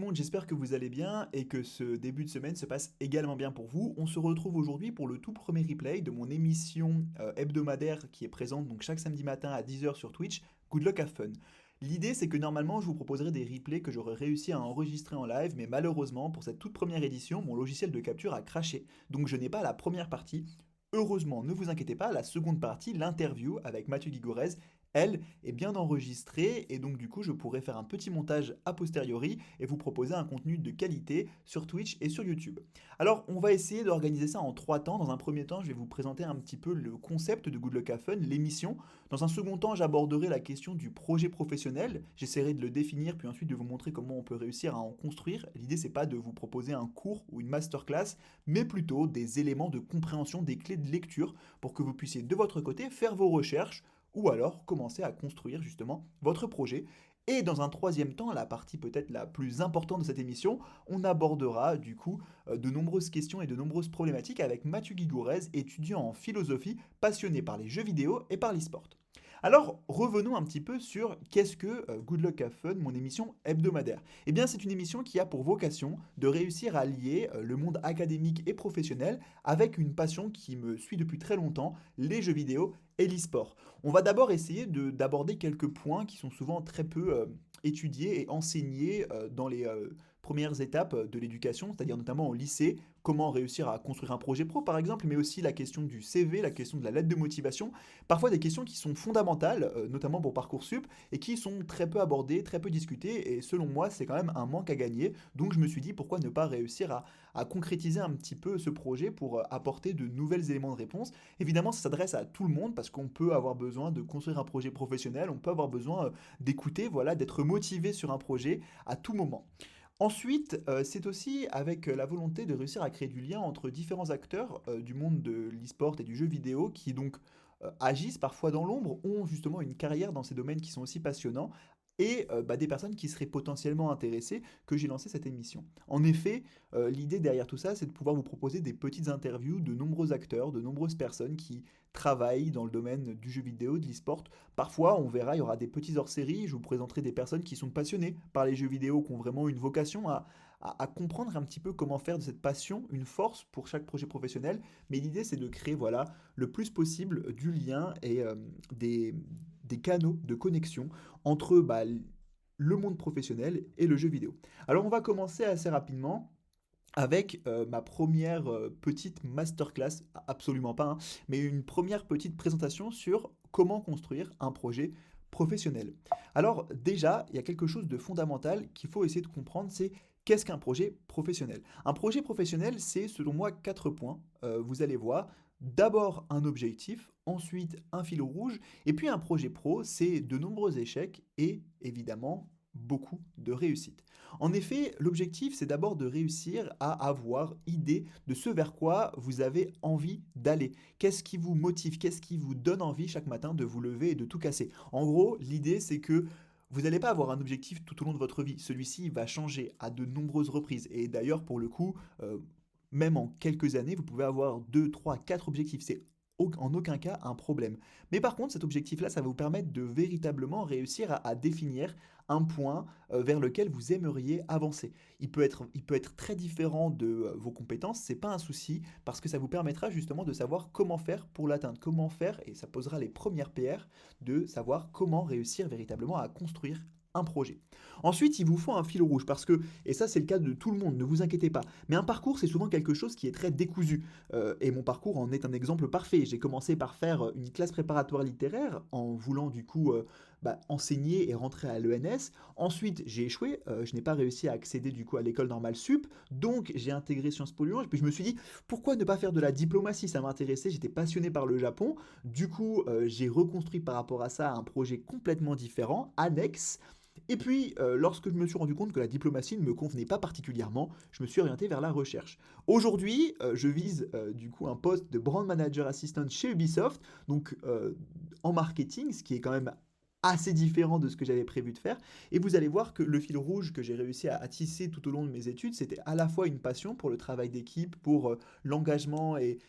monde, j'espère que vous allez bien et que ce début de semaine se passe également bien pour vous. On se retrouve aujourd'hui pour le tout premier replay de mon émission hebdomadaire qui est présente donc chaque samedi matin à 10 heures sur Twitch, Good Luck Have Fun. L'idée c'est que normalement je vous proposerai des replays que j'aurais réussi à enregistrer en live, mais malheureusement pour cette toute première édition, mon logiciel de capture a craché, donc je n'ai pas la première partie. Heureusement, ne vous inquiétez pas, la seconde partie, l'interview avec Mathieu Guigorez, elle est bien enregistrée et donc du coup je pourrais faire un petit montage a posteriori et vous proposer un contenu de qualité sur Twitch et sur YouTube. Alors on va essayer d'organiser ça en trois temps. Dans un premier temps je vais vous présenter un petit peu le concept de Good Luck Have Fun, l'émission. Dans un second temps j'aborderai la question du projet professionnel. J'essaierai de le définir puis ensuite de vous montrer comment on peut réussir à en construire. L'idée c'est pas de vous proposer un cours ou une masterclass mais plutôt des éléments de compréhension, des clés de lecture pour que vous puissiez de votre côté faire vos recherches ou alors commencer à construire justement votre projet. Et dans un troisième temps, la partie peut-être la plus importante de cette émission, on abordera du coup de nombreuses questions et de nombreuses problématiques avec Mathieu Guigourez, étudiant en philosophie, passionné par les jeux vidéo et par l'e-sport. Alors revenons un petit peu sur qu'est-ce que Good Luck Have Fun, mon émission hebdomadaire. Eh bien c'est une émission qui a pour vocation de réussir à lier le monde académique et professionnel avec une passion qui me suit depuis très longtemps, les jeux vidéo et l'e-sport. On va d'abord essayer d'aborder quelques points qui sont souvent très peu étudiés et enseignés dans les premières étapes de l'éducation, c'est-à-dire notamment au lycée, comment réussir à construire un projet pro par exemple, mais aussi la question du CV, la question de la lettre de motivation, parfois des questions qui sont fondamentales, notamment pour Parcoursup, et qui sont très peu abordées, très peu discutées, et selon moi c'est quand même un manque à gagner, donc je me suis dit pourquoi ne pas réussir à concrétiser un petit peu ce projet pour apporter de nouvelles éléments de réponse. Évidemment ça s'adresse à tout le monde, parce qu'on peut avoir besoin de construire un projet professionnel, on peut avoir besoin d'écouter, voilà, d'être motivé sur un projet à tout moment. Ensuite, c'est aussi avec la volonté de réussir à créer du lien entre différents acteurs du monde de l'e-sport et du jeu vidéo qui donc agissent parfois dans l'ombre, ont justement une carrière dans ces domaines qui sont aussi passionnants et des personnes qui seraient potentiellement intéressées que j'ai lancé cette émission. En effet, l'idée derrière tout ça, c'est de pouvoir vous proposer des petites interviews de nombreux acteurs, de nombreuses personnes qui travaillent dans le domaine du jeu vidéo, de l'e-sport. Parfois, on verra, il y aura des petits hors-séries, je vous présenterai des personnes qui sont passionnées par les jeux vidéo, qui ont vraiment une vocation à comprendre un petit peu comment faire de cette passion une force pour chaque projet professionnel. Mais l'idée, c'est de créer voilà, le plus possible du lien et des canaux de connexion entre le monde professionnel et le jeu vidéo. Alors on va commencer assez rapidement avec ma première petite masterclass, absolument pas, hein, mais une première petite présentation sur comment construire un projet professionnel. Alors déjà, il y a quelque chose de fondamental qu'il faut essayer de comprendre, c'est qu'est-ce qu'un projet professionnel. Un projet professionnel, c'est selon moi quatre points. Vous allez voir, d'abord un objectif, ensuite un fil rouge, et puis un projet pro, c'est de nombreux échecs et évidemment beaucoup de réussites. En effet, l'objectif, c'est d'abord de réussir à avoir idée de ce vers quoi vous avez envie d'aller. Qu'est-ce qui vous motive? Qu'est-ce qui vous donne envie chaque matin de vous lever et de tout casser? En gros, l'idée, c'est que vous n'allez pas avoir un objectif tout au long de votre vie. Celui-ci va changer à de nombreuses reprises. Et d'ailleurs, pour le coup, même en quelques années, vous pouvez avoir 2, 3, 4 objectifs. C'est en aucun cas un problème. Mais par contre, cet objectif-là, ça va vous permettre de véritablement réussir à définir un point vers lequel vous aimeriez avancer. Il peut être très différent de vos compétences, c'est pas un souci, parce que ça vous permettra justement de savoir comment faire pour l'atteindre, comment faire, et ça posera les premières pierres de savoir comment réussir véritablement à construire un projet. Ensuite, il vous faut un fil rouge parce que, et ça c'est le cas de tout le monde, ne vous inquiétez pas, mais un parcours c'est souvent quelque chose qui est très décousu. Et mon parcours en est un exemple parfait. J'ai commencé par faire une classe préparatoire littéraire en voulant du coup enseigner et rentrer à l'ENS. Ensuite, j'ai échoué, je n'ai pas réussi à accéder du coup à l'école normale sup, donc j'ai intégré Sciences Po Lyon, et puis je me suis dit, pourquoi ne pas faire de la diplomatie? Ça m'intéressait, j'étais passionné par le Japon. Du coup, j'ai reconstruit par rapport à ça un projet complètement différent, annexe. Et puis, lorsque je me suis rendu compte que la diplomatie ne me convenait pas particulièrement, je me suis orienté vers la recherche. Aujourd'hui, je vise du coup un poste de brand manager assistant chez Ubisoft, donc en marketing, ce qui est quand même assez différent de ce que j'avais prévu de faire. Et vous allez voir que le fil rouge que j'ai réussi à tisser tout au long de mes études, c'était à la fois une passion pour le travail d'équipe, pour l'engagement et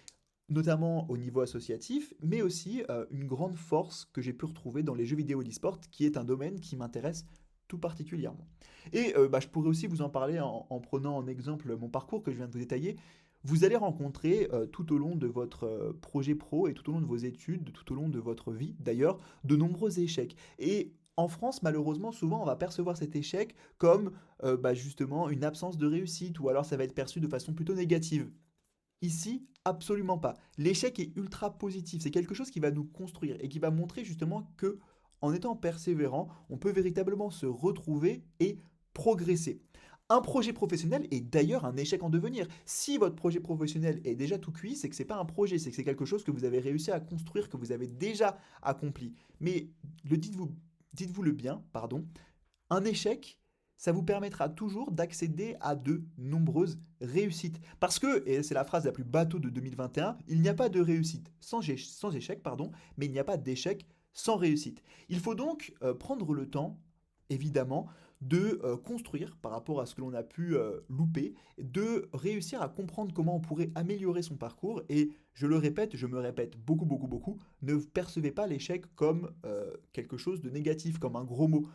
notamment au niveau associatif, mais aussi une grande force que j'ai pu retrouver dans les jeux vidéo et l'e-sport, qui est un domaine qui m'intéresse tout particulièrement. Et je pourrais aussi vous en parler en prenant en exemple mon parcours que je viens de vous détailler. Vous allez rencontrer tout au long de votre projet pro et tout au long de vos études, tout au long de votre vie d'ailleurs, de nombreux échecs. Et en France, malheureusement, souvent on va percevoir cet échec comme justement une absence de réussite ou alors ça va être perçu de façon plutôt négative. Ici, absolument pas. L'échec est ultra positif. C'est quelque chose qui va nous construire et qui va montrer justement que, en étant persévérant, on peut véritablement se retrouver et progresser. Un projet professionnel est d'ailleurs un échec en devenir. Si votre projet professionnel est déjà tout cuit, c'est que c'est pas un projet, c'est que c'est quelque chose que vous avez réussi à construire, que vous avez déjà accompli. Mais dites-vous le bien, pardon, un échec, ça vous permettra toujours d'accéder à de nombreuses réussites. Parce que, et c'est la phrase la plus bateau de 2021, il n'y a pas de réussite sans échec, pardon, mais il n'y a pas d'échec sans réussite. Il faut donc prendre le temps, évidemment, de construire par rapport à ce que l'on a pu louper, de réussir à comprendre comment on pourrait améliorer son parcours. Et je le répète, je me répète beaucoup, beaucoup, beaucoup, ne percevez pas l'échec comme quelque chose de négatif, comme un gros mot.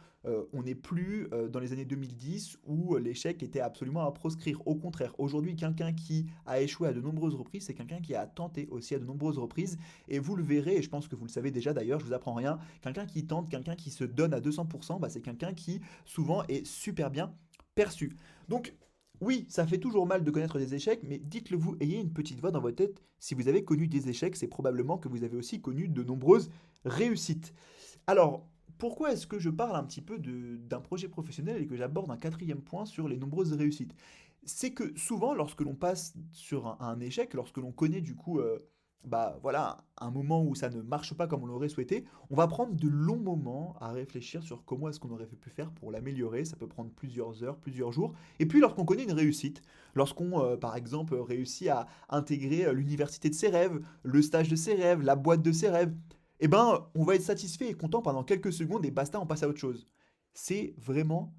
On n'est plus dans les années 2010 où l'échec était absolument à proscrire. Au contraire, aujourd'hui, quelqu'un qui a échoué à de nombreuses reprises, c'est quelqu'un qui a tenté aussi à de nombreuses reprises. Et vous le verrez, et je pense que vous le savez déjà d'ailleurs, je vous apprends rien, quelqu'un qui tente, quelqu'un qui se donne à 200%, c'est quelqu'un qui souvent est super bien perçu. Donc, oui, ça fait toujours mal de connaître des échecs, mais dites-le vous, ayez une petite voix dans votre tête. Si vous avez connu des échecs, c'est probablement que vous avez aussi connu de nombreuses réussites. Alors, pourquoi est-ce que je parle un petit peu d'un projet professionnel et que j'aborde un quatrième point sur les nombreuses réussites? C'est que souvent, lorsque l'on passe sur un échec, lorsque l'on connaît du coup, voilà, un moment où ça ne marche pas comme on l'aurait souhaité, on va prendre de longs moments à réfléchir sur comment est-ce qu'on aurait pu faire pour l'améliorer. Ça peut prendre plusieurs heures, plusieurs jours. Et puis, lorsqu'on connaît une réussite, lorsqu'on, par exemple, réussit à intégrer l'université de ses rêves, le stage de ses rêves, la boîte de ses rêves, eh ben, on va être satisfait et content pendant quelques secondes et basta, on passe à autre chose. C'est vraiment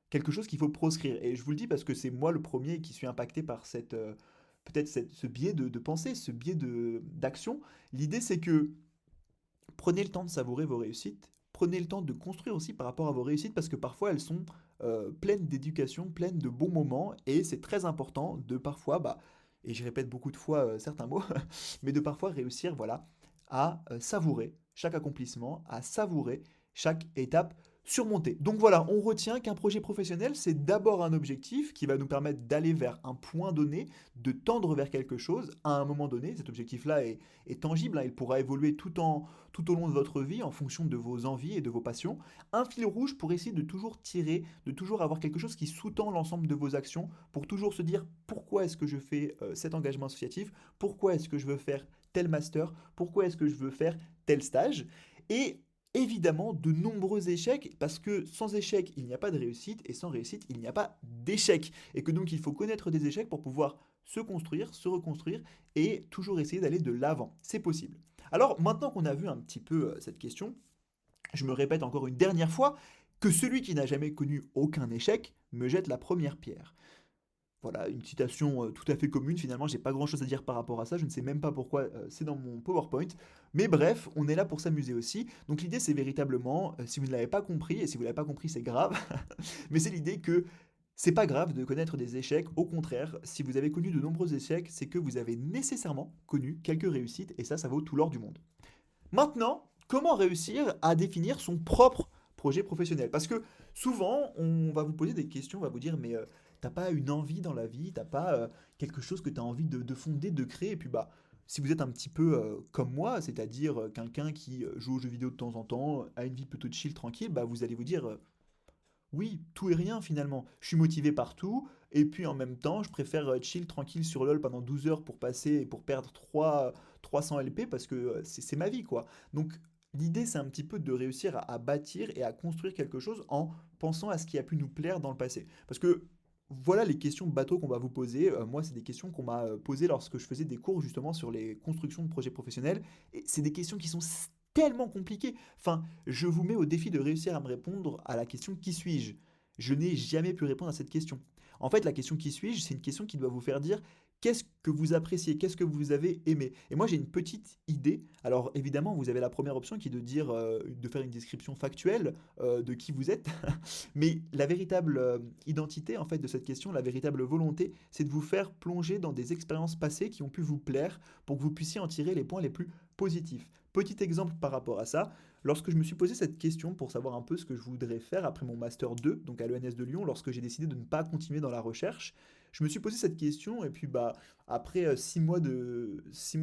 quelque chose qu'il faut proscrire. Et je vous le dis parce que c'est moi le premier qui suis impacté par ce biais de pensée, ce biais d'action. L'idée, c'est que prenez le temps de savourer vos réussites, prenez le temps de construire aussi par rapport à vos réussites parce que parfois elles sont pleines d'éducation, pleines de bons moments et c'est très important de parfois, et je répète beaucoup de fois certains mots, mais de parfois réussir voilà, à savourer chaque accomplissement, à savourer chaque étape surmontée. Donc voilà, on retient qu'un projet professionnel, c'est d'abord un objectif qui va nous permettre d'aller vers un point donné, de tendre vers quelque chose à un moment donné. Cet objectif-là est tangible, hein, il pourra évoluer tout au long de votre vie en fonction de vos envies et de vos passions. Un fil rouge pour essayer de toujours tirer, de toujours avoir quelque chose qui sous-tend l'ensemble de vos actions, pour toujours se dire pourquoi est-ce que je fais cet engagement associatif, pourquoi est-ce que je veux faire tel master, pourquoi est-ce que je veux faire tel stage. Et évidemment de nombreux échecs, parce que sans échec, il n'y a pas de réussite, et sans réussite, il n'y a pas d'échec. Et que donc il faut connaître des échecs pour pouvoir se construire, se reconstruire, et toujours essayer d'aller de l'avant. C'est possible. Alors maintenant qu'on a vu un petit peu cette question, je me répète encore une dernière fois, que celui qui n'a jamais connu aucun échec me jette la première pierre. Voilà, une citation tout à fait commune, finalement, j'ai pas grand chose à dire par rapport à ça, je ne sais même pas pourquoi c'est dans mon PowerPoint. Mais bref, on est là pour s'amuser aussi. Donc l'idée, c'est véritablement, si vous ne l'avez pas compris, et si vous ne l'avez pas compris, c'est grave, mais c'est l'idée que c'est pas grave de connaître des échecs, au contraire, si vous avez connu de nombreux échecs, c'est que vous avez nécessairement connu quelques réussites, et ça vaut tout l'or du monde. Maintenant, comment réussir à définir son propre projet professionnel? Parce que souvent, on va vous poser des questions, on va vous dire, mais t'as pas une envie dans la vie, t'as pas quelque chose que tu as envie de fonder, de créer, et puis si vous êtes un petit peu comme moi, c'est-à-dire quelqu'un qui joue aux jeux vidéo de temps en temps, a une vie plutôt chill, tranquille, vous allez vous dire, oui, tout et rien finalement. Je suis motivé par tout, et puis en même temps, je préfère chill tranquille sur LoL pendant 12 heures pour passer et pour perdre 300 LP parce que c'est ma vie quoi. Donc l'idée c'est un petit peu de réussir à bâtir et à construire quelque chose en pensant à ce qui a pu nous plaire dans le passé. Parce que voilà les questions bateau qu'on va vous poser. Moi, c'est des questions qu'on m'a posées lorsque je faisais des cours justement sur les constructions de projets professionnels. Et c'est des questions qui sont tellement compliquées. Enfin, je vous mets au défi de réussir à me répondre à la question qui suis-je? Je n'ai jamais pu répondre à cette question. En fait, la question qui suis-je, c'est une question qui doit vous faire dire Qu'est-ce que vous appréciez? Qu'est-ce que vous avez aimé? Et moi, j'ai une petite idée. Alors, évidemment, vous avez la première option qui est de dire, de faire une description factuelle de qui vous êtes. Mais la véritable identité, en fait, de cette question, la véritable volonté, c'est de vous faire plonger dans des expériences passées qui ont pu vous plaire pour que vous puissiez en tirer les points les plus positifs. Petit exemple par rapport à ça, lorsque je me suis posé cette question pour savoir un peu ce que je voudrais faire après mon Master 2, donc à l'ENS de Lyon, lorsque j'ai décidé de ne pas continuer dans la recherche, je me suis posé cette question et puis bah après 6 mois de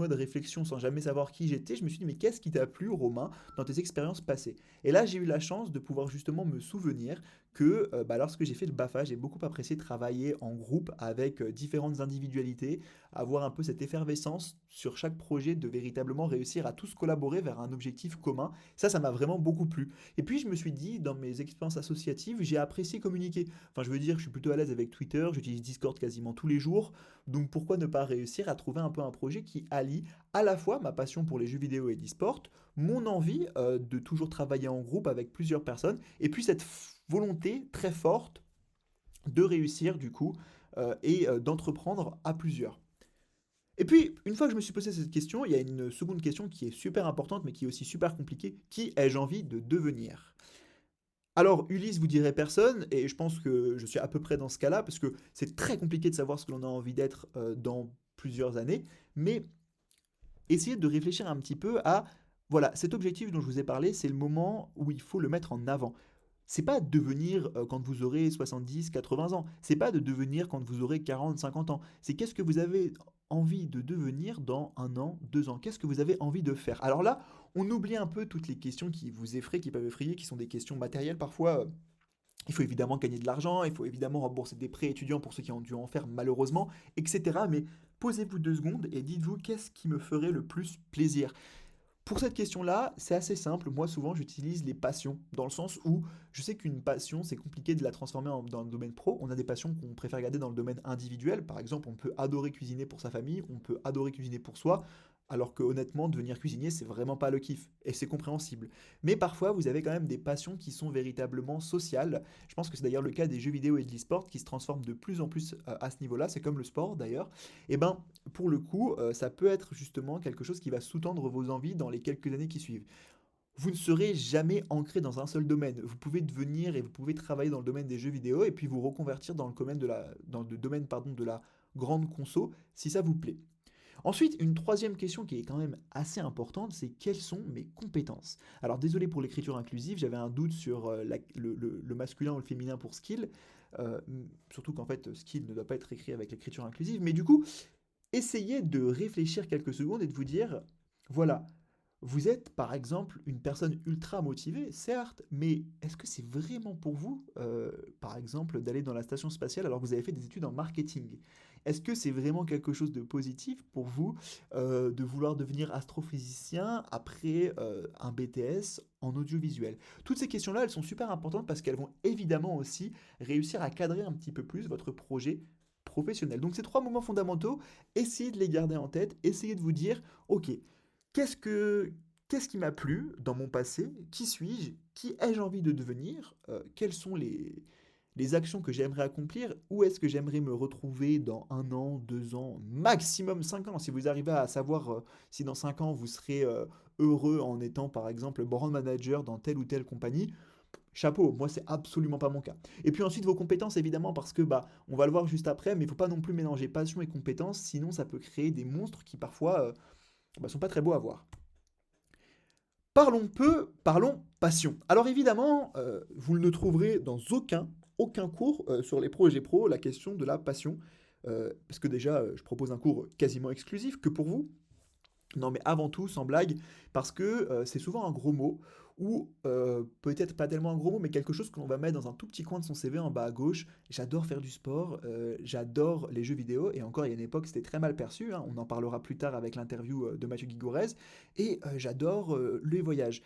réflexion sans jamais savoir qui j'étais, je me suis dit mais qu'est-ce qui t'a plu Romain dans tes expériences passées? Et là j'ai eu la chance de pouvoir justement me souvenir que bah, lorsque j'ai fait le BAFA, j'ai beaucoup apprécié travailler en groupe avec différentes individualités, avoir un peu cette effervescence sur chaque projet, de véritablement réussir à tous collaborer vers un objectif commun. Ça m'a vraiment beaucoup plu. Et puis je me suis dit, dans mes expériences associatives, j'ai apprécié communiquer. Enfin, je veux dire, je suis plutôt à l'aise avec Twitter, j'utilise Discord quasiment tous les jours, donc pourquoi ne pas réussir à trouver un peu un projet qui allie à la fois ma passion pour les jeux vidéo et l'e-sport, mon envie de toujours travailler en groupe avec plusieurs personnes, et puis cette volonté très forte de réussir du coup d'entreprendre à plusieurs. Et puis, une fois que je me suis posé cette question, il y a une seconde question qui est super importante, mais qui est aussi super compliquée. Qui ai-je envie de devenir? Alors, Ulysse vous dirait personne, et je pense que je suis à peu près dans ce cas-là, parce que c'est très compliqué de savoir ce que l'on a envie d'être dans plusieurs années, mais essayez de réfléchir un petit peu à, voilà, cet objectif dont je vous ai parlé, c'est le moment où il faut le mettre en avant. C'est pas devenir quand vous aurez 70, 80 ans. C'est pas de devenir quand vous aurez 40, 50 ans. C'est qu'est-ce que vous avez envie de devenir dans 1 an, 2 ans. Qu'est-ce que vous avez envie de faire? Alors là, on oublie un peu toutes les questions qui vous effraient, qui peuvent effrayer, qui sont des questions matérielles parfois. Il faut évidemment gagner de l'argent, il faut évidemment rembourser des prêts étudiants pour ceux qui ont dû en faire malheureusement, etc. Mais posez-vous 2 secondes et dites-vous qu'est-ce qui me ferait le plus plaisir. Pour cette question-là, c'est assez simple. Moi, souvent, j'utilise les passions, dans le sens où je sais qu'une passion, c'est compliqué de la transformer dans le domaine pro. On a des passions qu'on préfère garder dans le domaine individuel. Par exemple, on peut adorer cuisiner pour sa famille, on peut adorer cuisiner pour soi, alors que honnêtement, devenir cuisinier, c'est vraiment pas le kiff, et c'est compréhensible. Mais parfois, vous avez quand même des passions qui sont véritablement sociales. Je pense que c'est d'ailleurs le cas des jeux vidéo et de l'e-sport qui se transforment de plus en plus à ce niveau-là. C'est comme le sport d'ailleurs. Et ben, pour le coup, ça peut être justement quelque chose qui va sous-tendre vos envies dans les quelques années qui suivent. Vous ne serez jamais ancré dans un seul domaine. Vous pouvez devenir et vous pouvez travailler dans le domaine des jeux vidéo et puis vous reconvertir dans le domaine pardon, de la grande conso si ça vous plaît. Ensuite, une troisième question qui est quand même assez importante, c'est quelles sont mes compétences? Alors désolé pour l'écriture inclusive, j'avais un doute sur le masculin ou le féminin pour skill, euh, surtout qu'en fait skill ne doit pas être écrit avec l'écriture inclusive, mais du coup, essayez de réfléchir quelques secondes et de vous dire, voilà, vous êtes par exemple une personne ultra motivée, certes, mais est-ce que c'est vraiment pour vous, par exemple, d'aller dans la station spatiale alors que vous avez fait des études en marketing? Est-ce que c'est vraiment quelque chose de positif pour vous de vouloir devenir astrophysicien après un BTS en audiovisuel? Toutes ces questions-là, elles sont super importantes parce qu'elles vont évidemment aussi réussir à cadrer un petit peu plus votre projet professionnel. Donc ces 3 moments fondamentaux, essayez de les garder en tête, essayez de vous dire, ok, Qu'est-ce que qu'est-ce qui m'a plu dans mon passé? Qui suis-je? Qui ai-je envie de devenir? Quelles sont les actions que j'aimerais accomplir? Où est-ce que j'aimerais me retrouver dans 1 an, 2 ans, maximum 5 ans? Si vous arrivez à savoir si dans 5 ans vous serez heureux en étant par exemple brand manager dans telle ou telle compagnie, chapeau, moi c'est absolument pas mon cas. Et puis ensuite vos compétences évidemment parce que bah on va le voir juste après, mais il faut pas non plus mélanger passion et compétences, sinon ça peut créer des monstres qui parfois bah, sont pas très beaux à voir. Parlons peu, parlons passion. Alors évidemment, vous ne trouverez dans aucun cours sur les projets pro la question de la passion. Parce que déjà, je propose un cours quasiment exclusif que pour vous. Non, mais avant tout, sans blague, parce que c'est souvent un gros mot, ou peut-être pas tellement un gros mot, mais quelque chose que l'on va mettre dans un tout petit coin de son CV en bas à gauche. J'adore faire du sport, j'adore les jeux vidéo, et encore, il y a une époque, c'était très mal perçu, hein, on en parlera plus tard avec l'interview de Mathieu Guigorez, et j'adore les voyages.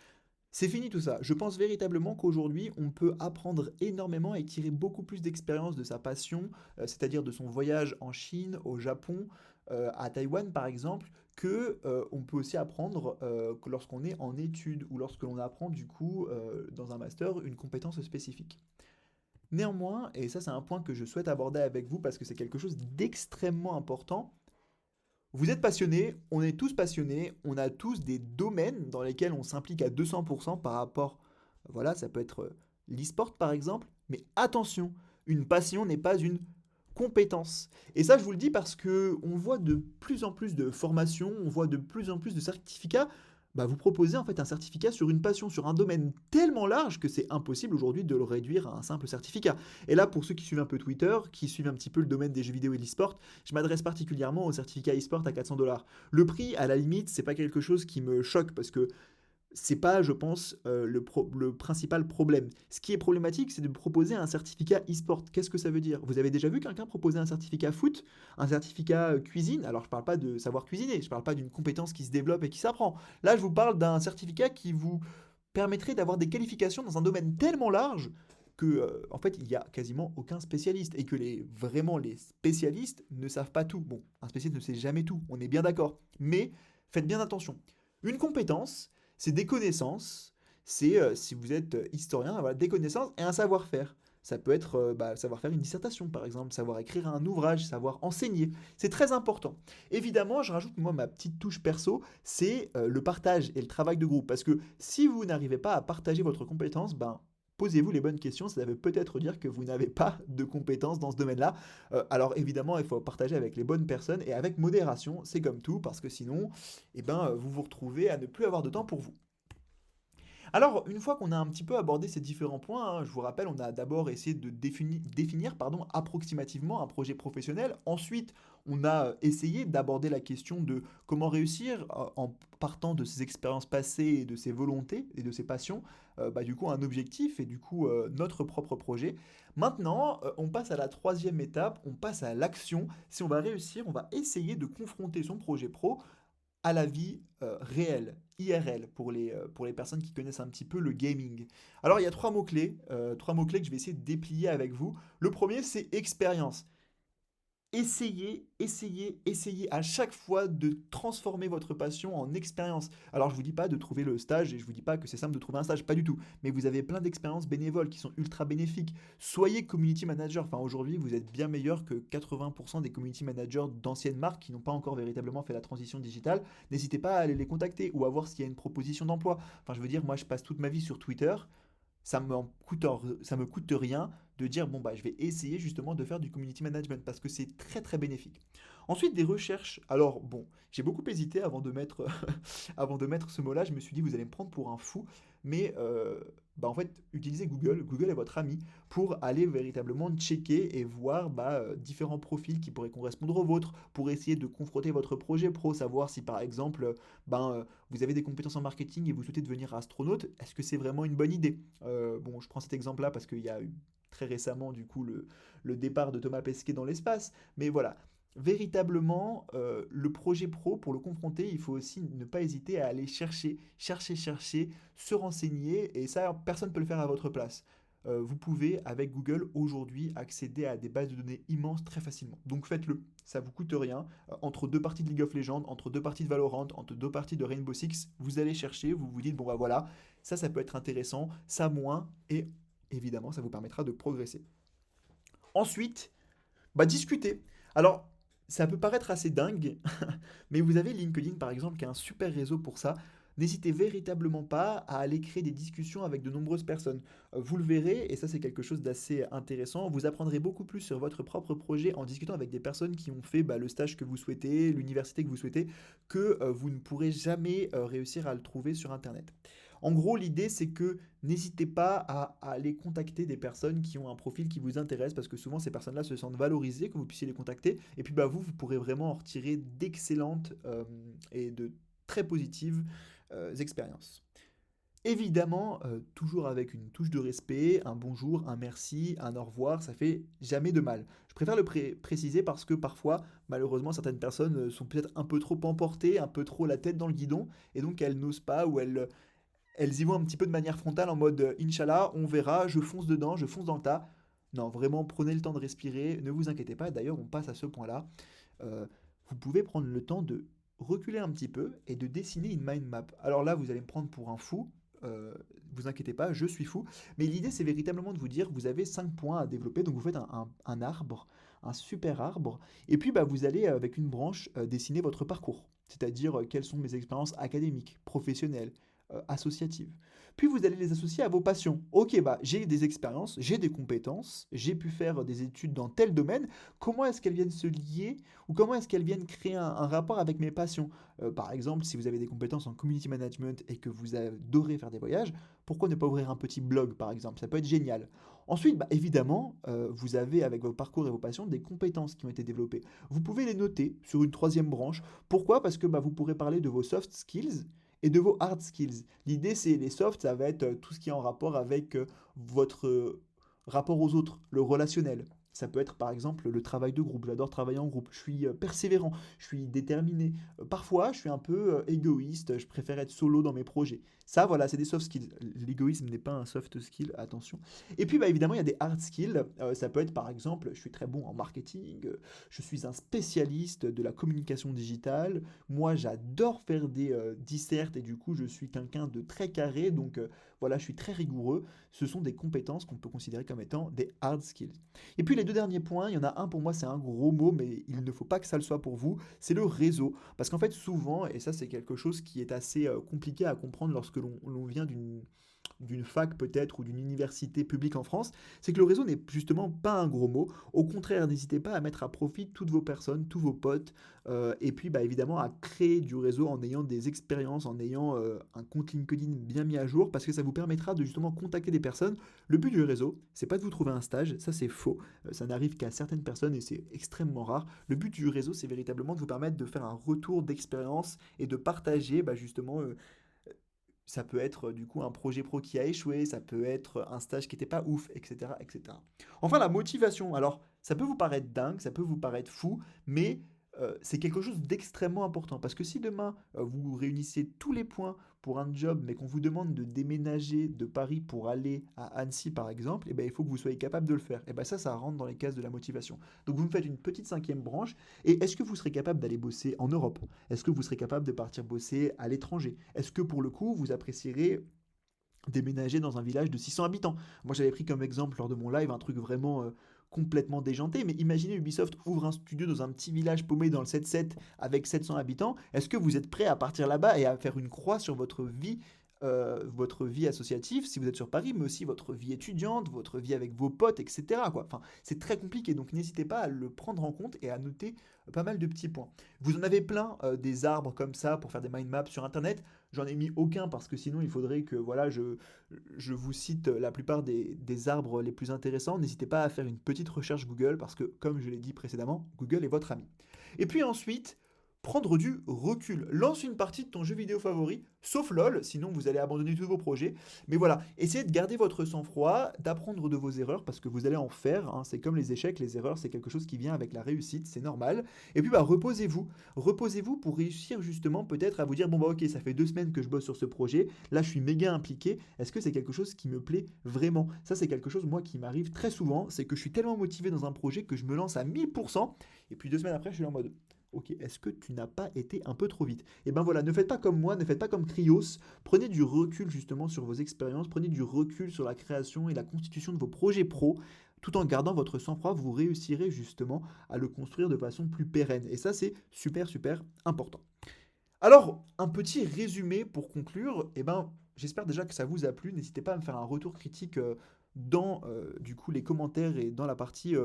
C'est fini tout ça. Je pense véritablement qu'aujourd'hui, on peut apprendre énormément et tirer beaucoup plus d'expérience de sa passion, c'est-à-dire de son voyage en Chine, au Japon, à Taïwan par exemple, que on peut aussi apprendre que lorsqu'on est en études ou lorsque l'on apprend du coup dans un master une compétence spécifique. Néanmoins, et ça c'est un point que je souhaite aborder avec vous parce que c'est quelque chose d'extrêmement important, Vous êtes passionné, on est tous passionnés, on a tous des domaines dans lesquels on s'implique à 200% par rapport, voilà, ça peut être l'e-sport par exemple, mais attention, une passion n'est pas une compétence. Et ça, je vous le dis parce que on voit de plus en plus de formations, on voit de plus en plus de certificats. Bah, vous proposez en fait un certificat sur une passion, sur un domaine tellement large que c'est impossible aujourd'hui de le réduire à un simple certificat. Et là, pour ceux qui suivent un peu Twitter, qui suivent un petit peu le domaine des jeux vidéo et de l'e-sport, je m'adresse particulièrement au certificat e-sport à 400 $. Le prix, à la limite, c'est pas quelque chose qui me choque parce que c'est pas, je pense, le principal problème. Ce qui est problématique, c'est de proposer un certificat e-sport. Qu'est-ce que ça veut dire? Vous avez déjà vu quelqu'un proposer un certificat foot, un certificat cuisine? Alors, je parle pas de savoir cuisiner, je parle pas d'une compétence qui se développe et qui s'apprend. Là, je vous parle d'un certificat qui vous permettrait d'avoir des qualifications dans un domaine tellement large que, en fait, il y a quasiment aucun spécialiste et que vraiment les spécialistes ne savent pas tout. Bon, un spécialiste ne sait jamais tout, on est bien d'accord. Mais faites bien attention. Une compétence, c'est des connaissances, c'est si vous êtes historien, voilà, des connaissances et un savoir-faire. Ça peut être savoir faire une dissertation, par exemple, savoir écrire un ouvrage, savoir enseigner. C'est très important. Évidemment, je rajoute moi ma petite touche perso, c'est le partage et le travail de groupe. Parce que si vous n'arrivez pas à partager votre compétence, ben, posez-vous les bonnes questions. Ça veut peut-être dire que vous n'avez pas de compétences dans ce domaine-là. Alors évidemment, il faut partager avec les bonnes personnes et avec modération. C'est comme tout, parce que sinon, eh ben, vous vous retrouvez à ne plus avoir de temps pour vous. Alors, une fois qu'on a un petit peu abordé ces différents points, hein, je vous rappelle, on a d'abord essayé de définir approximativement un projet professionnel. Ensuite, on a essayé d'aborder la question de comment réussir en partant de ses expériences passées et de ses volontés et de ses passions, du coup un objectif et du coup notre propre projet. Maintenant, on passe à la troisième étape, on passe à l'action. Si on va réussir, on va essayer de confronter son projet pro à la vie réelle, IRL, pour les personnes qui connaissent un petit peu le gaming. Alors il y a trois mots-clés que je vais essayer de déplier avec vous. Le premier, c'est expérience. Essayez, essayez, essayez à chaque fois de transformer votre passion en expérience. Alors je vous dis pas de trouver le stage et je vous dis pas que c'est simple de trouver un stage, pas du tout. Mais vous avez plein d'expériences bénévoles qui sont ultra bénéfiques. Soyez community manager. Enfin aujourd'hui vous êtes bien meilleur que 80% des community managers d'anciennes marques qui n'ont pas encore véritablement fait la transition digitale. N'hésitez pas à aller les contacter ou à voir s'il y a une proposition d'emploi. Enfin je veux dire moi je passe toute ma vie sur Twitter, ça me coûte rien de dire bon bah je vais essayer justement de faire du community management parce que c'est très très bénéfique. Ensuite des recherches. Alors bon, j'ai beaucoup hésité avant de mettre avant de mettre ce mot-là, je me suis dit vous allez me prendre pour un fou, mais en fait utilisez Google, Google est votre ami pour aller véritablement checker et voir différents profils qui pourraient correspondre aux vôtres pour essayer de confronter votre projet pro, savoir si par exemple vous avez des compétences en marketing et vous souhaitez devenir astronaute, est-ce que c'est vraiment une bonne idée? Bon, je prends cet exemple-là parce qu'il y a eu très récemment du coup le départ de Thomas Pesquet dans l'espace, mais voilà. Véritablement, le projet pro, pour le confronter, il faut aussi ne pas hésiter à aller chercher, se renseigner, et ça, personne ne peut le faire à votre place. Vous pouvez, avec Google, aujourd'hui, accéder à des bases de données immenses très facilement. Donc faites-le, ça vous coûte rien. Entre deux parties de League of Legends, entre deux parties de Valorant, entre deux parties de Rainbow Six, vous allez chercher, vous vous dites, bon bah voilà, ça peut être intéressant, ça moins, et évidemment, ça vous permettra de progresser. Ensuite, discuter. Alors, ça peut paraître assez dingue, mais vous avez LinkedIn par exemple qui est un super réseau pour ça. N'hésitez véritablement pas à aller créer des discussions avec de nombreuses personnes. Vous le verrez, et ça c'est quelque chose d'assez intéressant, vous apprendrez beaucoup plus sur votre propre projet en discutant avec des personnes qui ont fait le stage que vous souhaitez, l'université que vous souhaitez, que vous ne pourrez jamais réussir à le trouver sur Internet. En gros, l'idée, c'est que n'hésitez pas à aller contacter des personnes qui ont un profil qui vous intéresse, parce que souvent, ces personnes-là se sentent valorisées, que vous puissiez les contacter. Et puis, vous pourrez vraiment en retirer d'excellentes et de très positives expériences. Évidemment, toujours avec une touche de respect, un bonjour, un merci, un au revoir, ça fait jamais de mal. Je préfère le préciser parce que parfois, malheureusement, certaines personnes sont peut-être un peu trop emportées, un peu trop la tête dans le guidon, et donc elles n'osent pas ou elles y vont un petit peu de manière frontale en mode Inch'Allah, on verra, je fonce dedans, je fonce dans le tas. Non, vraiment, prenez le temps de respirer, ne vous inquiétez pas. D'ailleurs, on passe à ce point-là. Euh, vous pouvez prendre le temps de reculer un petit peu et de dessiner une mind map. Alors là, vous allez me prendre pour un fou. vous inquiétez pas, je suis fou. Mais l'idée, c'est véritablement de vous dire, vous avez 5 points à développer, donc vous faites un arbre, un super arbre, et puis bah, vous allez, avec une branche, dessiner votre parcours, c'est-à-dire quelles sont mes expériences académiques, professionnelles, associatives. Puis vous allez les associer à vos passions. Ok, bah j'ai des expériences, j'ai des compétences, j'ai pu faire des études dans tel domaine. Comment est-ce qu'elles viennent se lier ou comment est-ce qu'elles viennent créer un rapport avec mes passions? Par exemple, si vous avez des compétences en community management et que vous adorez faire des voyages, pourquoi ne pas ouvrir un petit blog, par exemple? Ça peut être génial. Ensuite, bah, évidemment, vous avez avec vos parcours et vos passions des compétences qui ont été développées. Vous pouvez les noter sur une troisième branche. Pourquoi? Parce que bah, vous pourrez parler de vos soft skills et de vos hard skills. L'idée, c'est les soft, ça va être tout ce qui est en rapport avec votre rapport aux autres, le relationnel. Ça peut être par exemple le travail de groupe. J'adore travailler en groupe. Je suis persévérant, je suis déterminé. Parfois, je suis un peu égoïste. Je préfère être solo dans mes projets. Ça, voilà, c'est des soft skills. L'égoïsme n'est pas un soft skill, attention. Et puis, bah, évidemment, il y a des hard skills. Ça peut être par exemple, je suis très bon en marketing. Je suis un spécialiste de la communication digitale. Moi, j'adore faire des dissertes et du coup, je suis quelqu'un de très carré. Donc, voilà, je suis très rigoureux. Ce sont des compétences qu'on peut considérer comme étant des hard skills. Et puis les deux derniers points, il y en a un pour moi, c'est un gros mot, mais il ne faut pas que ça le soit pour vous, c'est le réseau. Parce qu'en fait, souvent, et ça c'est quelque chose qui est assez compliqué à comprendre lorsque l'on vient d'une fac peut-être ou d'une université publique en France, c'est que le réseau n'est justement pas un gros mot. Au contraire, n'hésitez pas à mettre à profit toutes vos personnes, tous vos potes, et puis bah, évidemment à créer du réseau en ayant des expériences, en ayant un compte LinkedIn bien mis à jour, parce que ça vous permettra de justement contacter des personnes. Le but du réseau, c'est pas de vous trouver un stage, ça c'est faux, ça n'arrive qu'à certaines personnes et c'est extrêmement rare. Le but du réseau, c'est véritablement de vous permettre de faire un retour d'expérience et de partager bah, justement ça peut être du coup un projet pro qui a échoué, ça peut être un stage qui n'était pas ouf, etc., etc. Enfin, la motivation, alors ça peut vous paraître dingue, ça peut vous paraître fou, mais c'est quelque chose d'extrêmement important. Parce que si demain vous réunissez tous les points pour un job, mais qu'on vous demande de déménager de Paris pour aller à Annecy par exemple, eh ben, il faut que vous soyez capable de le faire. Et ben ça rentre dans les cases de la motivation. Donc vous me faites une petite cinquième branche, et est-ce que vous serez capable d'aller bosser en Europe? Est-ce que vous serez capable de partir bosser à l'étranger? Est-ce que pour le coup, vous apprécierez déménager dans un village de 600 habitants? Moi, j'avais pris comme exemple lors de mon live un truc vraiment complètement déjanté, mais imaginez Ubisoft ouvre un studio dans un petit village paumé dans le 7-7 avec 700 habitants. Est-ce que vous êtes prêt à partir là-bas et à faire une croix sur votre vie associative, si vous êtes sur Paris, mais aussi votre vie étudiante, votre vie avec vos potes, etc. Quoi. Enfin, c'est très compliqué, donc n'hésitez pas à le prendre en compte et à noter pas mal de petits points. Vous en avez plein des arbres comme ça pour faire des mind maps sur Internet. J'en ai mis aucun parce que sinon il faudrait que voilà, je vous cite la plupart des arbres les plus intéressants. N'hésitez pas à faire une petite recherche Google parce que, comme je l'ai dit précédemment, Google est votre ami. Et puis ensuite, prendre du recul. Lance une partie de ton jeu vidéo favori, sauf LOL, sinon vous allez abandonner tous vos projets. Mais voilà, essayez de garder votre sang-froid, d'apprendre de vos erreurs parce que vous allez en faire. Hein. C'est comme les échecs, les erreurs, c'est quelque chose qui vient avec la réussite, c'est normal. Et puis bah reposez-vous. Reposez-vous pour réussir justement peut-être à vous dire bon bah ok, ça fait 2 semaines que je bosse sur ce projet, là je suis méga impliqué, est-ce que c'est quelque chose qui me plaît vraiment? Ça c'est quelque chose moi qui m'arrive très souvent, c'est que je suis tellement motivé dans un projet que je me lance à 1000%, et puis 2 semaines après je suis en mode ok, est-ce que tu n'as pas été un peu trop vite? Et ben voilà, ne faites pas comme moi, ne faites pas comme Krios, prenez du recul justement sur vos expériences, prenez du recul sur la création et la constitution de vos projets pro, tout en gardant votre sang-froid, vous réussirez justement à le construire de façon plus pérenne. Et ça, c'est super, super important. Alors, un petit résumé pour conclure, eh ben, j'espère déjà que ça vous a plu. N'hésitez pas à me faire un retour critique dans du coup les commentaires et dans la partie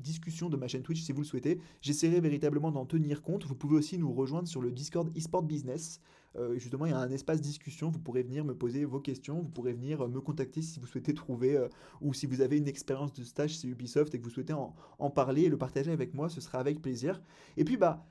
discussion de ma chaîne Twitch si vous le souhaitez. J'essaierai véritablement d'en tenir compte. Vous pouvez aussi nous rejoindre sur le Discord eSport Business. Justement, il y a un espace discussion. Vous pourrez venir me poser vos questions. Vous pourrez venir me contacter si vous souhaitez trouver ou si vous avez une expérience de stage chez Ubisoft et que vous souhaitez en parler et le partager avec moi. Ce sera avec plaisir. Et puis, bah,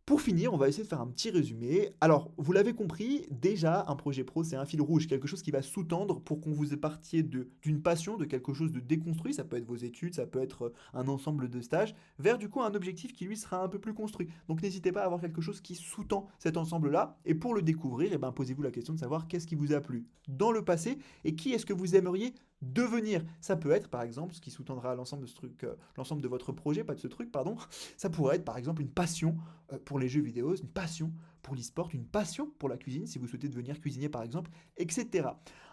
pour finir, on va essayer de faire un petit résumé. Alors, vous l'avez compris, déjà, un projet pro, c'est un fil rouge, quelque chose qui va sous-tendre pour qu'on vous partiez d'une passion, de quelque chose de déconstruit, ça peut être vos études, ça peut être un ensemble de stages, vers du coup un objectif qui lui sera un peu plus construit. Donc n'hésitez pas à avoir quelque chose qui sous-tend cet ensemble-là, et pour le découvrir, eh ben, posez-vous la question de savoir qu'est-ce qui vous a plu dans le passé, et qui est-ce que vous aimeriez devenir. Ça peut être, par exemple, ce qui sous-tendra l'ensemble de ce truc, l'ensemble de votre projet, pas de ce truc, pardon, ça pourrait être, par exemple, une passion pour les jeux vidéo, une passion pour l'e-sport, une passion pour la cuisine, si vous souhaitez devenir cuisinier par exemple, etc.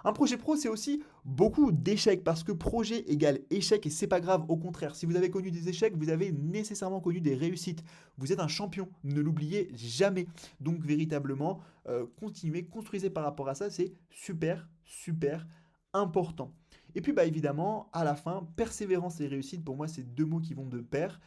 Un projet pro, c'est aussi beaucoup d'échecs, parce que projet égale échec, et c'est pas grave, au contraire, si vous avez connu des échecs, vous avez nécessairement connu des réussites. Vous êtes un champion, ne l'oubliez jamais. Donc véritablement, continuez, construisez par rapport à ça, c'est super, super important. Et puis bah évidemment, à la fin, persévérance et réussite, pour moi, c'est deux mots qui vont de pair.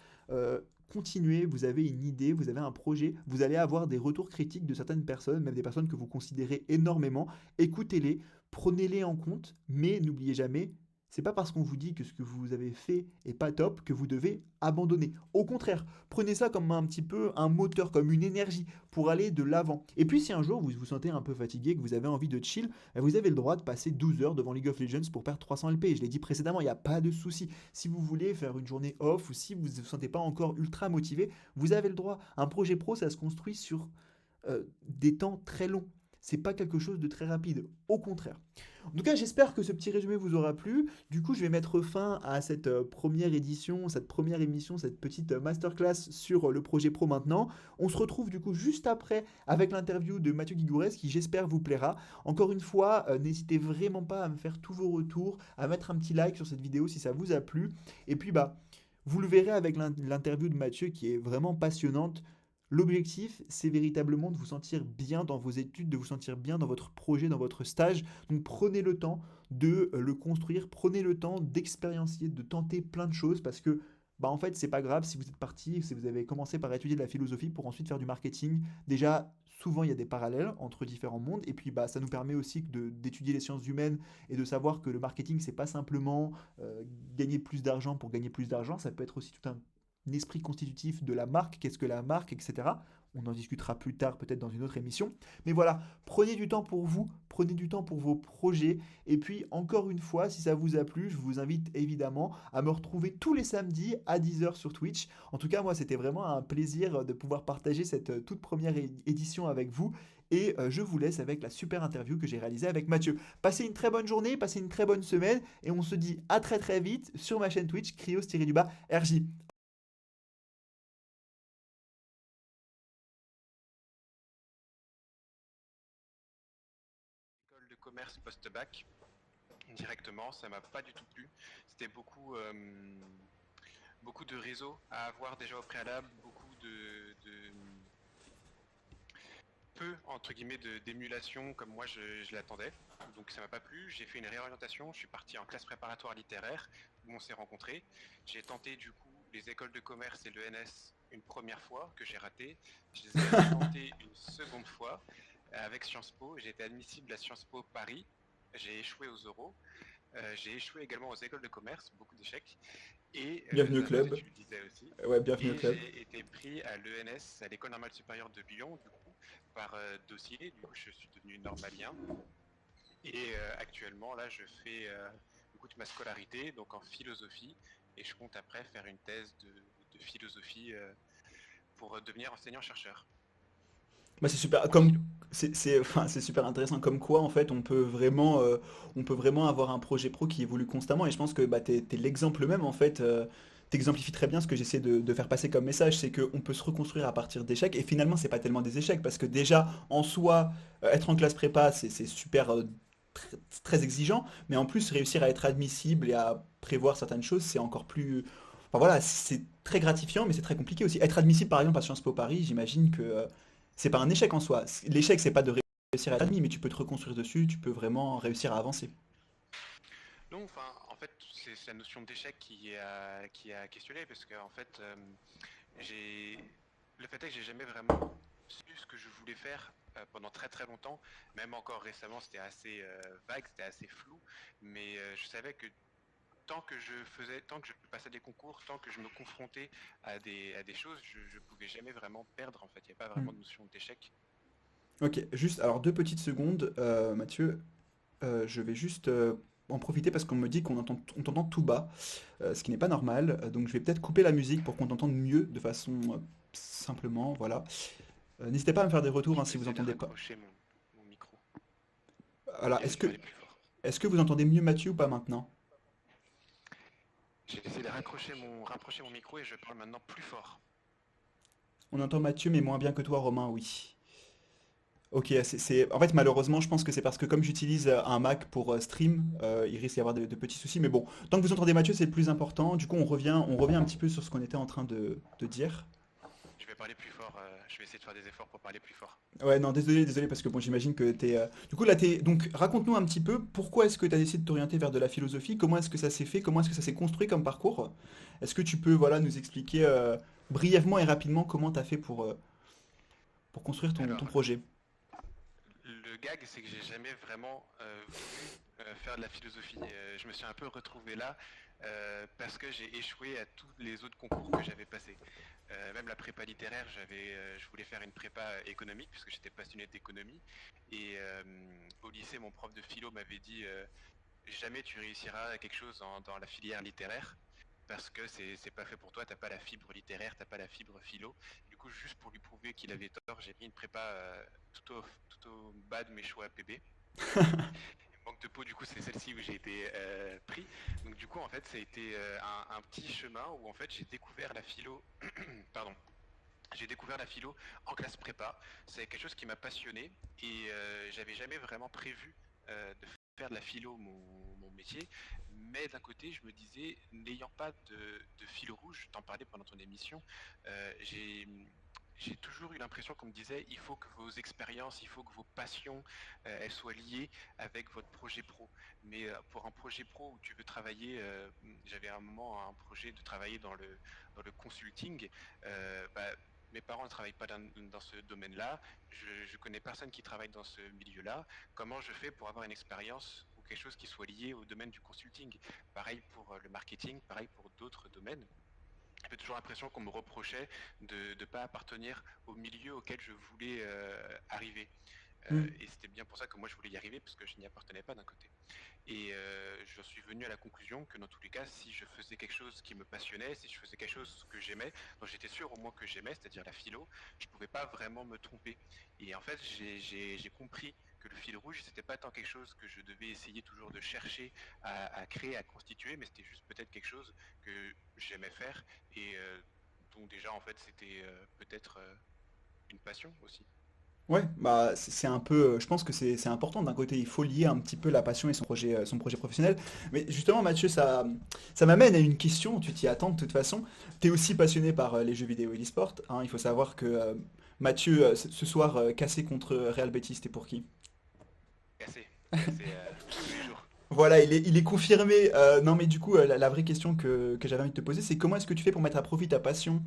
Continuez, vous avez une idée, vous avez un projet, vous allez avoir des retours critiques de certaines personnes, même des personnes que vous considérez énormément. Écoutez-les, prenez-les en compte, mais n'oubliez jamais, c'est pas parce qu'on vous dit que ce que vous avez fait est pas top que vous devez abandonner. Au contraire, prenez ça comme un petit peu un moteur, comme une énergie pour aller de l'avant. Et puis si un jour vous vous sentez un peu fatigué, que vous avez envie de chill, vous avez le droit de passer 12 heures devant League of Legends pour perdre 300 LP. Je l'ai dit précédemment, il n'y a pas de souci. Si vous voulez faire une journée off ou si vous ne vous sentez pas encore ultra motivé, vous avez le droit. Un projet pro, ça se construit sur des temps très longs. C'est pas quelque chose de très rapide, au contraire. En tout cas, j'espère que ce petit résumé vous aura plu. Du coup, je vais mettre fin à cette première édition, cette première émission, cette petite masterclass sur le projet pro maintenant. On se retrouve du coup juste après avec l'interview de Mathieu Guigourès qui j'espère vous plaira. Encore une fois, n'hésitez vraiment pas à me faire tous vos retours, à mettre un petit like sur cette vidéo si ça vous a plu. Et puis bah, vous le verrez avec l'interview de Mathieu qui est vraiment passionnante. L'objectif, c'est véritablement de vous sentir bien dans vos études, de vous sentir bien dans votre projet, dans votre stage. Donc prenez le temps de le construire, prenez le temps d'expériencer, de tenter plein de choses parce que bah en fait, c'est pas grave si vous êtes parti, si vous avez commencé par étudier de la philosophie pour ensuite faire du marketing. Déjà, souvent il y a des parallèles entre différents mondes et puis bah ça nous permet aussi d'étudier les sciences humaines et de savoir que le marketing c'est pas simplement gagner plus d'argent pour gagner plus d'argent, ça peut être aussi tout un esprit constitutif de la marque, qu'est-ce que la marque, etc. On en discutera plus tard, peut-être dans une autre émission. Mais voilà, prenez du temps pour vous, prenez du temps pour vos projets. Et puis, encore une fois, si ça vous a plu, je vous invite évidemment à me retrouver tous les samedis à 10 h sur Twitch. En tout cas, moi, c'était vraiment un plaisir de pouvoir partager cette toute première édition avec vous. Et je vous laisse avec la super interview que j'ai réalisée avec Mathieu. Passez une très bonne journée, passez une très bonne semaine. Et on se dit à très très vite sur ma chaîne Twitch, Krios-RJ. École de commerce post-bac directement, ça m'a pas du tout plu. C'était beaucoup de réseaux à avoir déjà au préalable, beaucoup de peu entre guillemets d'émulation comme moi je l'attendais. Donc ça m'a pas plu. J'ai fait une réorientation. Je suis parti en classe préparatoire littéraire où on s'est rencontrés. J'ai tenté du coup les écoles de commerce et l'ENS une première fois que j'ai raté. Je les ai retentés une seconde fois avec Sciences Po. J'ai été admissible à Sciences Po Paris. J'ai échoué aux oraux. J'ai échoué également aux écoles de commerce, beaucoup d'échecs. Et Bienvenue au ça, Mathieu, club. tu le disais aussi. Ouais, bienvenue au Et club. j'ai été pris à l'ENS, à l'École normale supérieure de Lyon, du coup, par dossier. Du coup, je suis devenu normalien. Et actuellement, là, je fais du coup, ma scolarité, donc en philosophie. Et je compte après faire une thèse de philosophie pour devenir enseignant-chercheur Bah, c'est super, en philo. enfin, c'est super intéressant comme quoi en fait on peut vraiment avoir un projet pro qui évolue constamment et je pense que bah, t'es l'exemple même en fait, t'exemplifies très bien ce que j'essaie de faire passer comme message, c'est qu'on peut se reconstruire à partir d'échecs et finalement c'est pas tellement des échecs parce que déjà en soi être en classe prépa c'est super très exigeant mais en plus réussir à être admissible et à prévoir certaines choses c'est encore plus, enfin voilà c'est très gratifiant mais c'est très compliqué aussi. Être admissible par exemple à Sciences Po Paris j'imagine que c'est pas un échec en soi. L'échec, c'est pas de réussir à être admis, mais tu peux te reconstruire dessus, tu peux vraiment réussir à avancer. Non, enfin, en fait, c'est la notion d'échec qui a questionné, parce que en fait, j'ai le fait est que j'ai jamais vraiment su ce que je voulais faire pendant très très longtemps. Même encore récemment, c'était assez vague, c'était assez flou, mais je savais que tant que je passais des concours, tant que je me confrontais à des choses, je pouvais jamais vraiment perdre. En fait, il n'y a pas Hmm. vraiment de notion d'échec. Ok, juste, alors 2 petites secondes, Mathieu. Je vais juste en profiter parce qu'on me dit on t'entend tout bas, ce qui n'est pas normal. Donc je vais peut-être couper la musique pour qu'on t'entende mieux de façon simplement, voilà. N'hésitez pas à me faire des retours Je hein, peux si vous essayer de entendez pas. raccrocher mon micro. Voilà, Je vais aller plus fort. est-ce que vous entendez mieux Mathieu ou pas maintenant? J'ai essayé de rapprocher mon micro et je parle maintenant plus fort. On entend Mathieu mais moins bien que toi Romain, oui. Ok, en fait, malheureusement, je pense que c'est parce que comme j'utilise un Mac pour stream, il risque d'y avoir de petits soucis. Mais bon, tant que vous entendez Mathieu, c'est le plus important. Du coup, on revient un petit peu sur ce qu'on était en train de dire. Je vais parler plus fort, je vais essayer de faire des efforts pour parler plus fort. Ouais, non, désolé, désolé, parce que bon, j'imagine que t'es. Du coup, là, Donc, raconte-nous un petit peu pourquoi est-ce que tu as décidé de t'orienter vers de la philosophie, comment est-ce que ça s'est fait, comment est-ce que ça s'est construit comme parcours. Est-ce que tu peux, voilà, nous expliquer brièvement et rapidement comment tu as fait pour construire ton Alors, projet? le gag, c'est que j'ai jamais vraiment voulu faire de la philosophie. Je me suis un peu retrouvé là parce que j'ai échoué à tous les autres concours que j'avais passés. Même la prépa littéraire, je voulais faire une prépa économique puisque j'étais passionné d'économie. Et au lycée, mon prof de philo m'avait dit jamais tu réussiras à quelque chose dans la filière littéraire parce que c'est pas fait pour toi, t'as pas la fibre littéraire, t'as pas la fibre philo. Du coup, juste pour lui prouver qu'il avait tort, j'ai mis une prépa tout au bas de mes choix PB. Manque de peau, du coup, c'est celle-ci où j'ai été pris. Donc du coup, en fait, ça a été un petit chemin où en fait j'ai découvert la philo, pardon, j'ai découvert la philo en classe prépa. C'est quelque chose qui m'a passionné et j'avais jamais vraiment prévu de faire de la philo mon métier. Mais d'un côté, je me disais, n'ayant pas de fil rouge, t'en parlais pendant ton émission, j'ai toujours eu l'impression qu'on me disait, il faut que vos expériences, il faut que vos passions, elles soient liées avec votre projet pro. Mais pour un projet pro où tu veux travailler, j'avais à un moment un projet de travailler dans le consulting. Bah, mes parents ne travaillent pas dans ce domaine-là. Je connais personne qui travaille dans ce milieu-là. Comment je fais pour avoir une expérience ou quelque chose qui soit lié au domaine du consulting? Pareil pour le marketing, pareil pour d'autres domaines. J'avais toujours l'impression qu'on me reprochait de ne pas appartenir au milieu auquel je voulais arriver. Hmm. Et c'était bien pour ça que moi je voulais y arriver, parce que je n'y appartenais pas d'un côté. Et je suis venu à la conclusion que dans tous les cas, si je faisais quelque chose qui me passionnait, si je faisais quelque chose que j'aimais, dont j'étais sûr au moins que j'aimais, c'est-à-dire la philo, je ne pouvais pas vraiment me tromper. Et en fait, j'ai compris que le fil rouge, c'était pas tant quelque chose que je devais essayer toujours de chercher à créer, à constituer, mais c'était juste peut-être quelque chose que j'aimais faire et dont déjà en fait c'était peut-être une passion aussi. Ouais, bah c'est un peu, je pense que c'est important d'un côté, il faut lier un petit peu la passion et son projet professionnel. Mais justement, Mathieu, ça m'amène à une question, tu t'y attends de toute façon. Tu es aussi passionné par les jeux vidéo et l'e-sport, hein. Il faut savoir que Mathieu, ce soir, cassé contre Real Betis, t'es pour qui? Cassé, cassé tous les jours. Voilà, il est confirmé. Non, mais du coup, la vraie question que j'avais envie de te poser, c'est comment est-ce que tu fais pour mettre à profit ta passion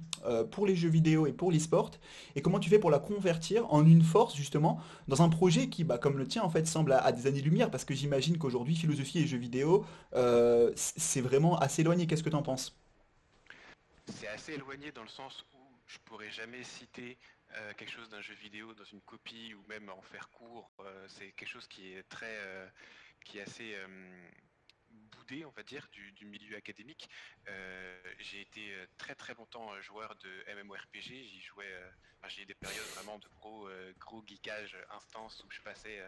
pour les jeux vidéo et pour l'e-sport, et comment tu fais pour la convertir en une force, justement, dans un projet qui, bah, comme le tien, en fait, semble à des années-lumière, parce que j'imagine qu'aujourd'hui, philosophie et jeux vidéo, c'est vraiment assez éloigné. Qu'est-ce que t'en penses? C'est assez éloigné dans le sens où je pourrais jamais citer quelque chose d'un jeu vidéo dans une copie ou même en faire court. C'est quelque chose qui est qui est assez boudé, on va dire, du milieu académique. J'ai été très très longtemps joueur de MMORPG. J'y jouais, enfin, j'ai eu des périodes vraiment de gros geekage instance où je passais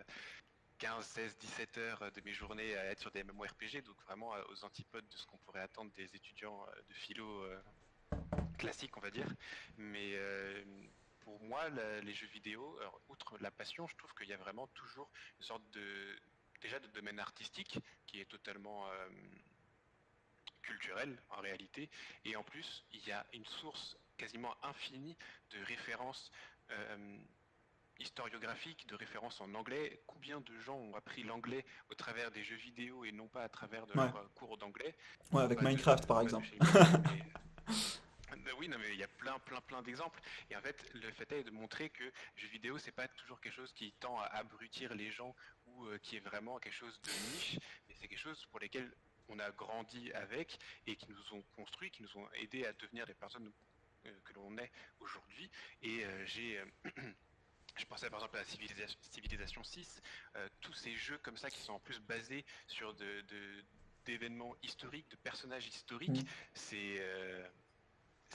15, 16, 17 heures de mes journées à être sur des MMORPG, donc vraiment aux antipodes de ce qu'on pourrait attendre des étudiants de philo classique, on va dire. Mais pour moi, les jeux vidéo, alors, outre la passion, je trouve qu'il y a vraiment toujours une sorte déjà de domaine artistique qui est totalement culturel en réalité. Et en plus, il y a une source quasiment infinie de références historiographiques, de références en anglais. Combien de gens ont appris l'anglais au travers des jeux vidéo et non pas à travers de Ouais, leurs cours d'anglais? ouais, Non avec pas Minecraft, par non pas de exemple. chez Minecraft, mais oui, non, mais il y a plein d'exemples. Et en fait, le fait est de montrer que jeux vidéo, c'est pas toujours quelque chose qui tend à abrutir les gens ou qui est vraiment quelque chose de niche, mais c'est quelque chose pour lesquels on a grandi avec et qui nous ont construit, qui nous ont aidés à devenir les personnes que l'on est aujourd'hui. Et je pensais par exemple à la Civilization 6, tous ces jeux comme ça qui sont en plus basés sur d'événements historiques, de personnages historiques, Mm. c'est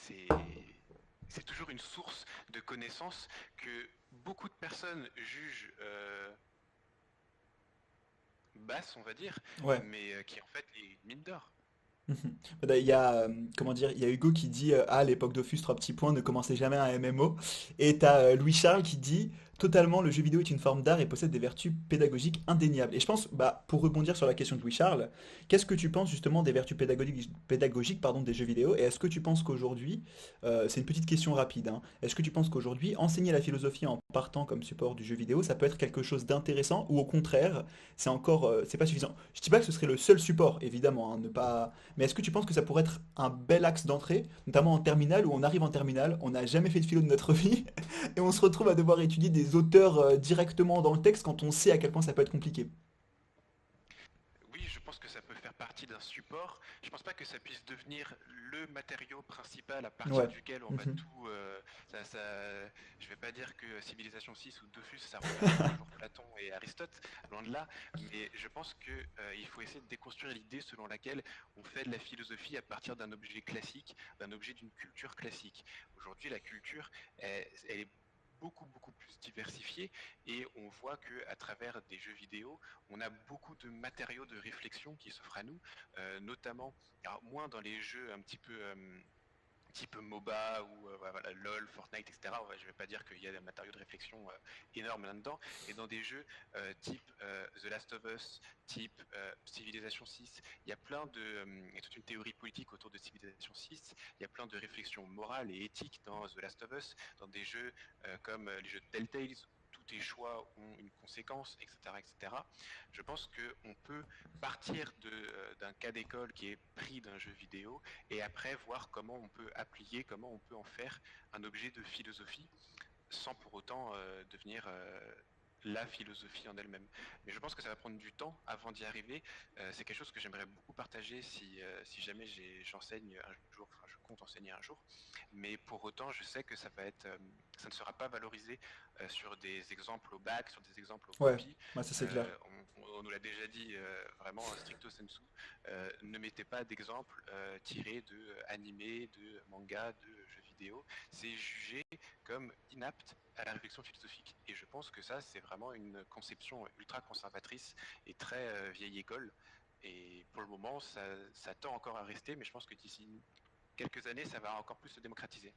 c'est c'est toujours une source de connaissances que beaucoup de personnes jugent basse, on va dire, Ouais. mais qui en fait est une mine d'or. Mhm. Il y a, comment dire, il y a Hugo qui dit à l'époque Dofus, trois petits points, ne commencez jamais un MMO. Et t'as Louis Charles qui dit Totalement, le jeu vidéo est une forme d'art et possède des vertus pédagogiques indéniables. Et je pense, bah, pour rebondir sur la question de Louis-Charles, qu'est-ce que tu penses justement des vertus pédagogiques, pardon, des jeux vidéo? Et est-ce que tu penses qu'aujourd'hui, c'est une petite question rapide, hein, est-ce que tu penses qu'aujourd'hui, enseigner la philosophie en partant comme support du jeu vidéo, ça peut être quelque chose d'intéressant ou au contraire, c'est encore, c'est pas suffisant? Je dis pas que ce serait le seul support, évidemment, hein, ne pas... Mais est-ce que tu penses que ça pourrait être un bel axe d'entrée, notamment en terminale, où on arrive en terminale, on n'a jamais fait de philo de notre vie, et on se retrouve à devoir étudier des auteurs directement dans le texte quand on sait à quel point ça peut être compliqué. Oui, je pense que ça peut faire partie d'un support. Je pense pas que ça puisse devenir le matériau principal à partir Ouais. duquel on va Mhm. tout. Je vais pas dire que Civilisation 6 ou Dofus, ça replace toujours Platon et Aristote, loin de là, mais je pense qu'il faut essayer de déconstruire l'idée selon laquelle on fait de la philosophie à partir d'un objet classique, d'un objet d'une culture classique. Aujourd'hui, la culture, elle est beaucoup plus diversifiée et on voit que à travers des jeux vidéo, on a beaucoup de matériaux de réflexion qui s'offrent à nous, notamment, alors moins dans les jeux un petit peu type MOBA ou voilà, LOL, Fortnite, etc. Je ne vais pas dire qu'il y a des matériaux de réflexion énormes là-dedans, mais dans des jeux type The Last of Us, type Civilization 6, il y a il y a toute une théorie politique autour de Civilization 6, il y a plein de réflexions morales et éthiques dans The Last of Us, dans des jeux comme les jeux de Telltale, tous tes choix ont une conséquence, etc., etc. Je pense qu'on peut partir d'un cas d'école qui est pris d'un jeu vidéo et après voir comment on peut appliquer, comment on peut en faire un objet de philosophie sans pour autant devenir la philosophie en elle-même. Mais je pense que ça va prendre du temps avant d'y arriver. C'est quelque chose que j'aimerais beaucoup partager si jamais j'enseigne un jour, enfin je compte enseigner un jour. Mais pour autant, je sais que ça ne sera pas valorisé sur des exemples au bac, sur des exemples au Ouais, copies. ouais, ça c'est clair. On nous l'a déjà dit vraiment stricto sensu. Ne mettez pas d'exemples tirés de animés, de mangas, de jeux vidéo. C'est jugé comme inapte à la réflexion philosophique. Et je pense que ça, c'est vraiment une conception ultra conservatrice et très vieille école. Et pour le moment, ça tend encore à rester, mais je pense que d'ici quelques années, ça va encore plus se démocratiser.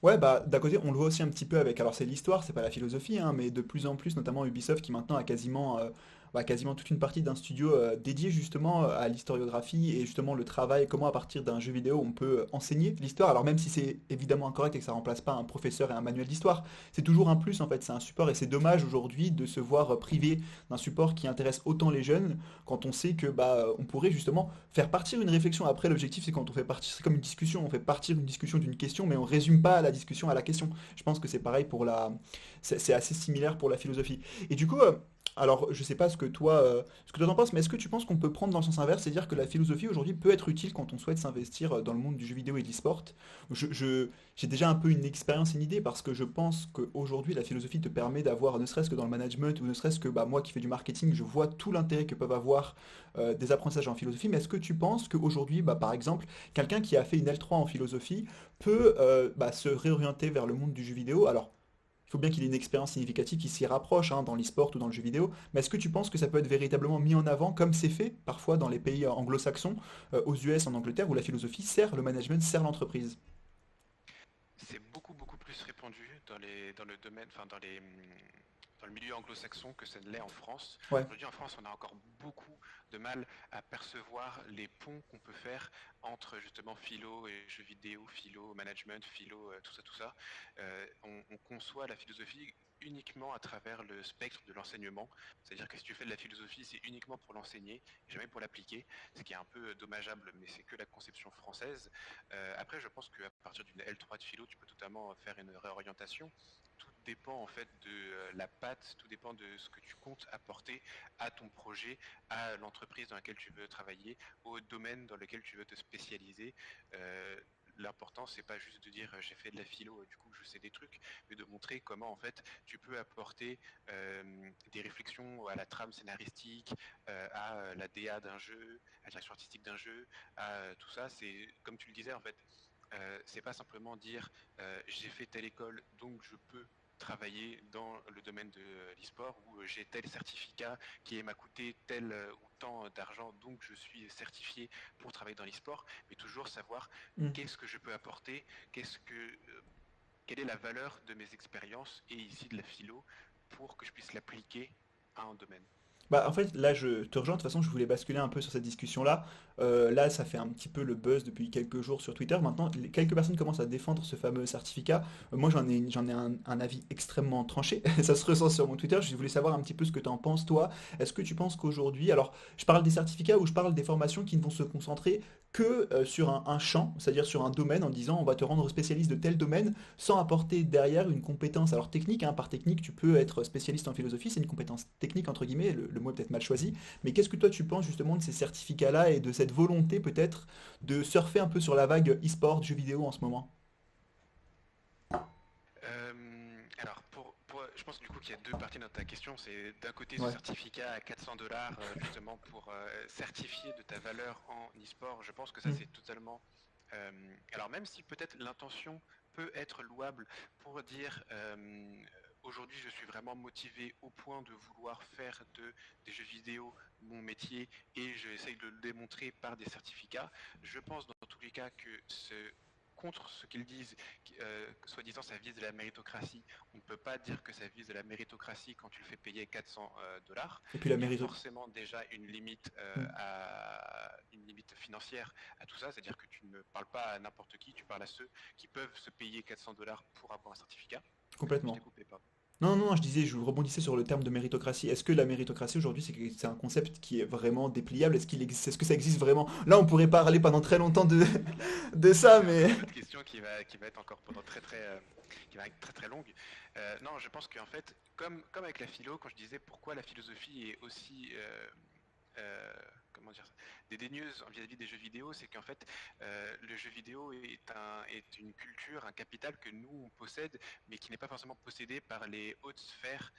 Ouais, bah d'un côté, on le voit aussi un petit peu avec, alors c'est l'histoire, c'est pas la philosophie, hein, mais de plus en plus, notamment Ubisoft qui maintenant a quasiment toute une partie d'un studio dédié justement à l'historiographie et justement le travail, comment à partir d'un jeu vidéo on peut enseigner l'histoire. Alors même si c'est évidemment incorrect et que ça remplace pas un professeur et un manuel d'histoire, c'est toujours un plus en fait, c'est un support et c'est dommage aujourd'hui de se voir privé d'un support qui intéresse autant les jeunes quand on sait que bah on pourrait justement faire partir une réflexion. Après, l'objectif c'est quand on fait partir, c'est comme une discussion, on fait partir une discussion d'une question, mais on résume pas la discussion à la question. Je pense que c'est pareil pour c'est assez similaire pour la philosophie. Et du coup, alors je sais pas ce que toi t'en penses, mais est-ce que tu penses qu'on peut prendre dans le sens inverse, c'est-à-dire que la philosophie aujourd'hui peut être utile quand on souhaite s'investir dans le monde du jeu vidéo et de l'e-sport? J'ai déjà un peu une expérience, une idée, parce que je pense qu'aujourd'hui la philosophie te permet d'avoir, ne serait-ce que dans le management, ou ne serait-ce que bah, moi qui fais du marketing, je vois tout l'intérêt que peuvent avoir des apprentissages en philosophie, mais est-ce que tu penses qu'aujourd'hui, bah, par exemple, quelqu'un qui a fait une L3 en philosophie peut bah, se réorienter vers le monde du jeu vidéo? Alors, il faut bien qu'il ait une expérience significative qui s'y rapproche hein, dans l'e-sport ou dans le jeu vidéo, mais est-ce que tu penses que ça peut être véritablement mis en avant comme c'est fait parfois dans les pays anglo-saxons, aux US, en Angleterre, où la philosophie sert le management, sert l'entreprise? C'est beaucoup plus répandu dans le domaine, enfin dans le milieu anglo-saxon que ça ne l'est en France. Ouais. Aujourd'hui, en France, on a encore beaucoup de mal à percevoir les ponts qu'on peut faire entre justement philo et jeux vidéo, philo, management, philo, tout ça. On conçoit la philosophie uniquement à travers le spectre de l'enseignement. C'est-à-dire que si tu fais de la philosophie, c'est uniquement pour l'enseigner, jamais pour l'appliquer, ce qui est un peu dommageable, mais c'est que la conception française. Après, je pense qu'à partir d'une L3 de philo, tu peux totalement faire une réorientation. Tout dépend en fait de la patte, tout dépend de ce que tu comptes apporter à ton projet, à l'entreprise dans laquelle tu veux travailler, au domaine dans lequel tu veux te spécialiser. Euh, L'important, c'est pas juste de dire j'ai fait de la philo, du coup je sais des trucs, mais de montrer comment en fait tu peux apporter des réflexions à la trame scénaristique, à la DA d'un jeu, à la direction artistique d'un jeu, tout ça. C'est comme tu le disais en fait, c'est pas simplement dire j'ai fait telle école donc je peux travailler dans le domaine de l'e-sport ou j'ai tel certificat qui m'a coûté tel ou tant d'argent donc je suis certifié pour travailler dans l'e-sport, mais toujours savoir Mm. qu'est-ce que je peux apporter, qu'est-ce que quelle est la valeur de mes expériences et ici de la philo pour que je puisse l'appliquer à un domaine. Bah, en fait, là, je te rejoins. De toute façon, je voulais basculer un peu sur cette discussion-là. Là, ça fait un petit peu le buzz depuis quelques jours sur Twitter. Maintenant, quelques personnes commencent à défendre ce fameux certificat. Moi, j'en ai un avis extrêmement tranché. Ça se ressent sur mon Twitter. Je voulais savoir un petit peu ce que tu en penses, toi. Est-ce que tu penses qu'aujourd'hui, alors, je parle des certificats ou je parle des formations qui ne vont se concentrer que sur un champ, c'est-à-dire sur un domaine, en disant on va te rendre spécialiste de tel domaine, sans apporter derrière une compétence, alors technique, hein, par technique, tu peux être spécialiste en philosophie, c'est une compétence technique, entre guillemets, le mot est peut-être mal choisi, mais qu'est-ce que toi tu penses justement de ces certificats-là et de cette volonté peut-être de surfer un peu sur la vague e-sport, jeux vidéo en ce moment? Alors, je pense du coup qu'il y a deux parties dans ta question. C'est d'un côté ce Ouais. certificat à 400 $ justement pour certifier de ta valeur en e-sport. Je pense que ça Mm. c'est totalement. Alors même si peut-être l'intention peut être louable pour dire aujourd'hui je suis vraiment motivé au point de vouloir faire des jeux vidéo mon métier et j'essaye de le démontrer par des certificats. Je pense dans tous les cas que contre ce qu'ils disent, soi-disant ça vise de la méritocratie. On ne peut pas dire que ça vise de la méritocratie quand tu le fais payer 400 $. Et puis la Il y a mérite. forcément déjà Mm. une limite financière à tout ça, c'est-à-dire que tu ne parles pas à n'importe qui, tu parles à ceux qui peuvent se payer 400 $ pour avoir un certificat. Je t'ai Complètement. coupé, pas. Non, non, non, je disais, je rebondissais sur le terme de méritocratie. Est-ce que la méritocratie aujourd'hui, c'est un concept qui est vraiment dépliable? Est-ce que ça existe vraiment? Là, on pourrait parler pendant très longtemps de ça, C'est mais. encore une autre question qui va être encore pendant qui va être très très longue. Non, je pense qu'en fait, comme avec la philo, quand je disais pourquoi la philosophie est aussi euh, comment dire ça, dédaigneuse vis-à-vis des jeux vidéo, c'est qu'en fait, le jeu vidéo est une culture, un capital que nous on possède, mais qui n'est pas forcément possédé par les hautes sphères,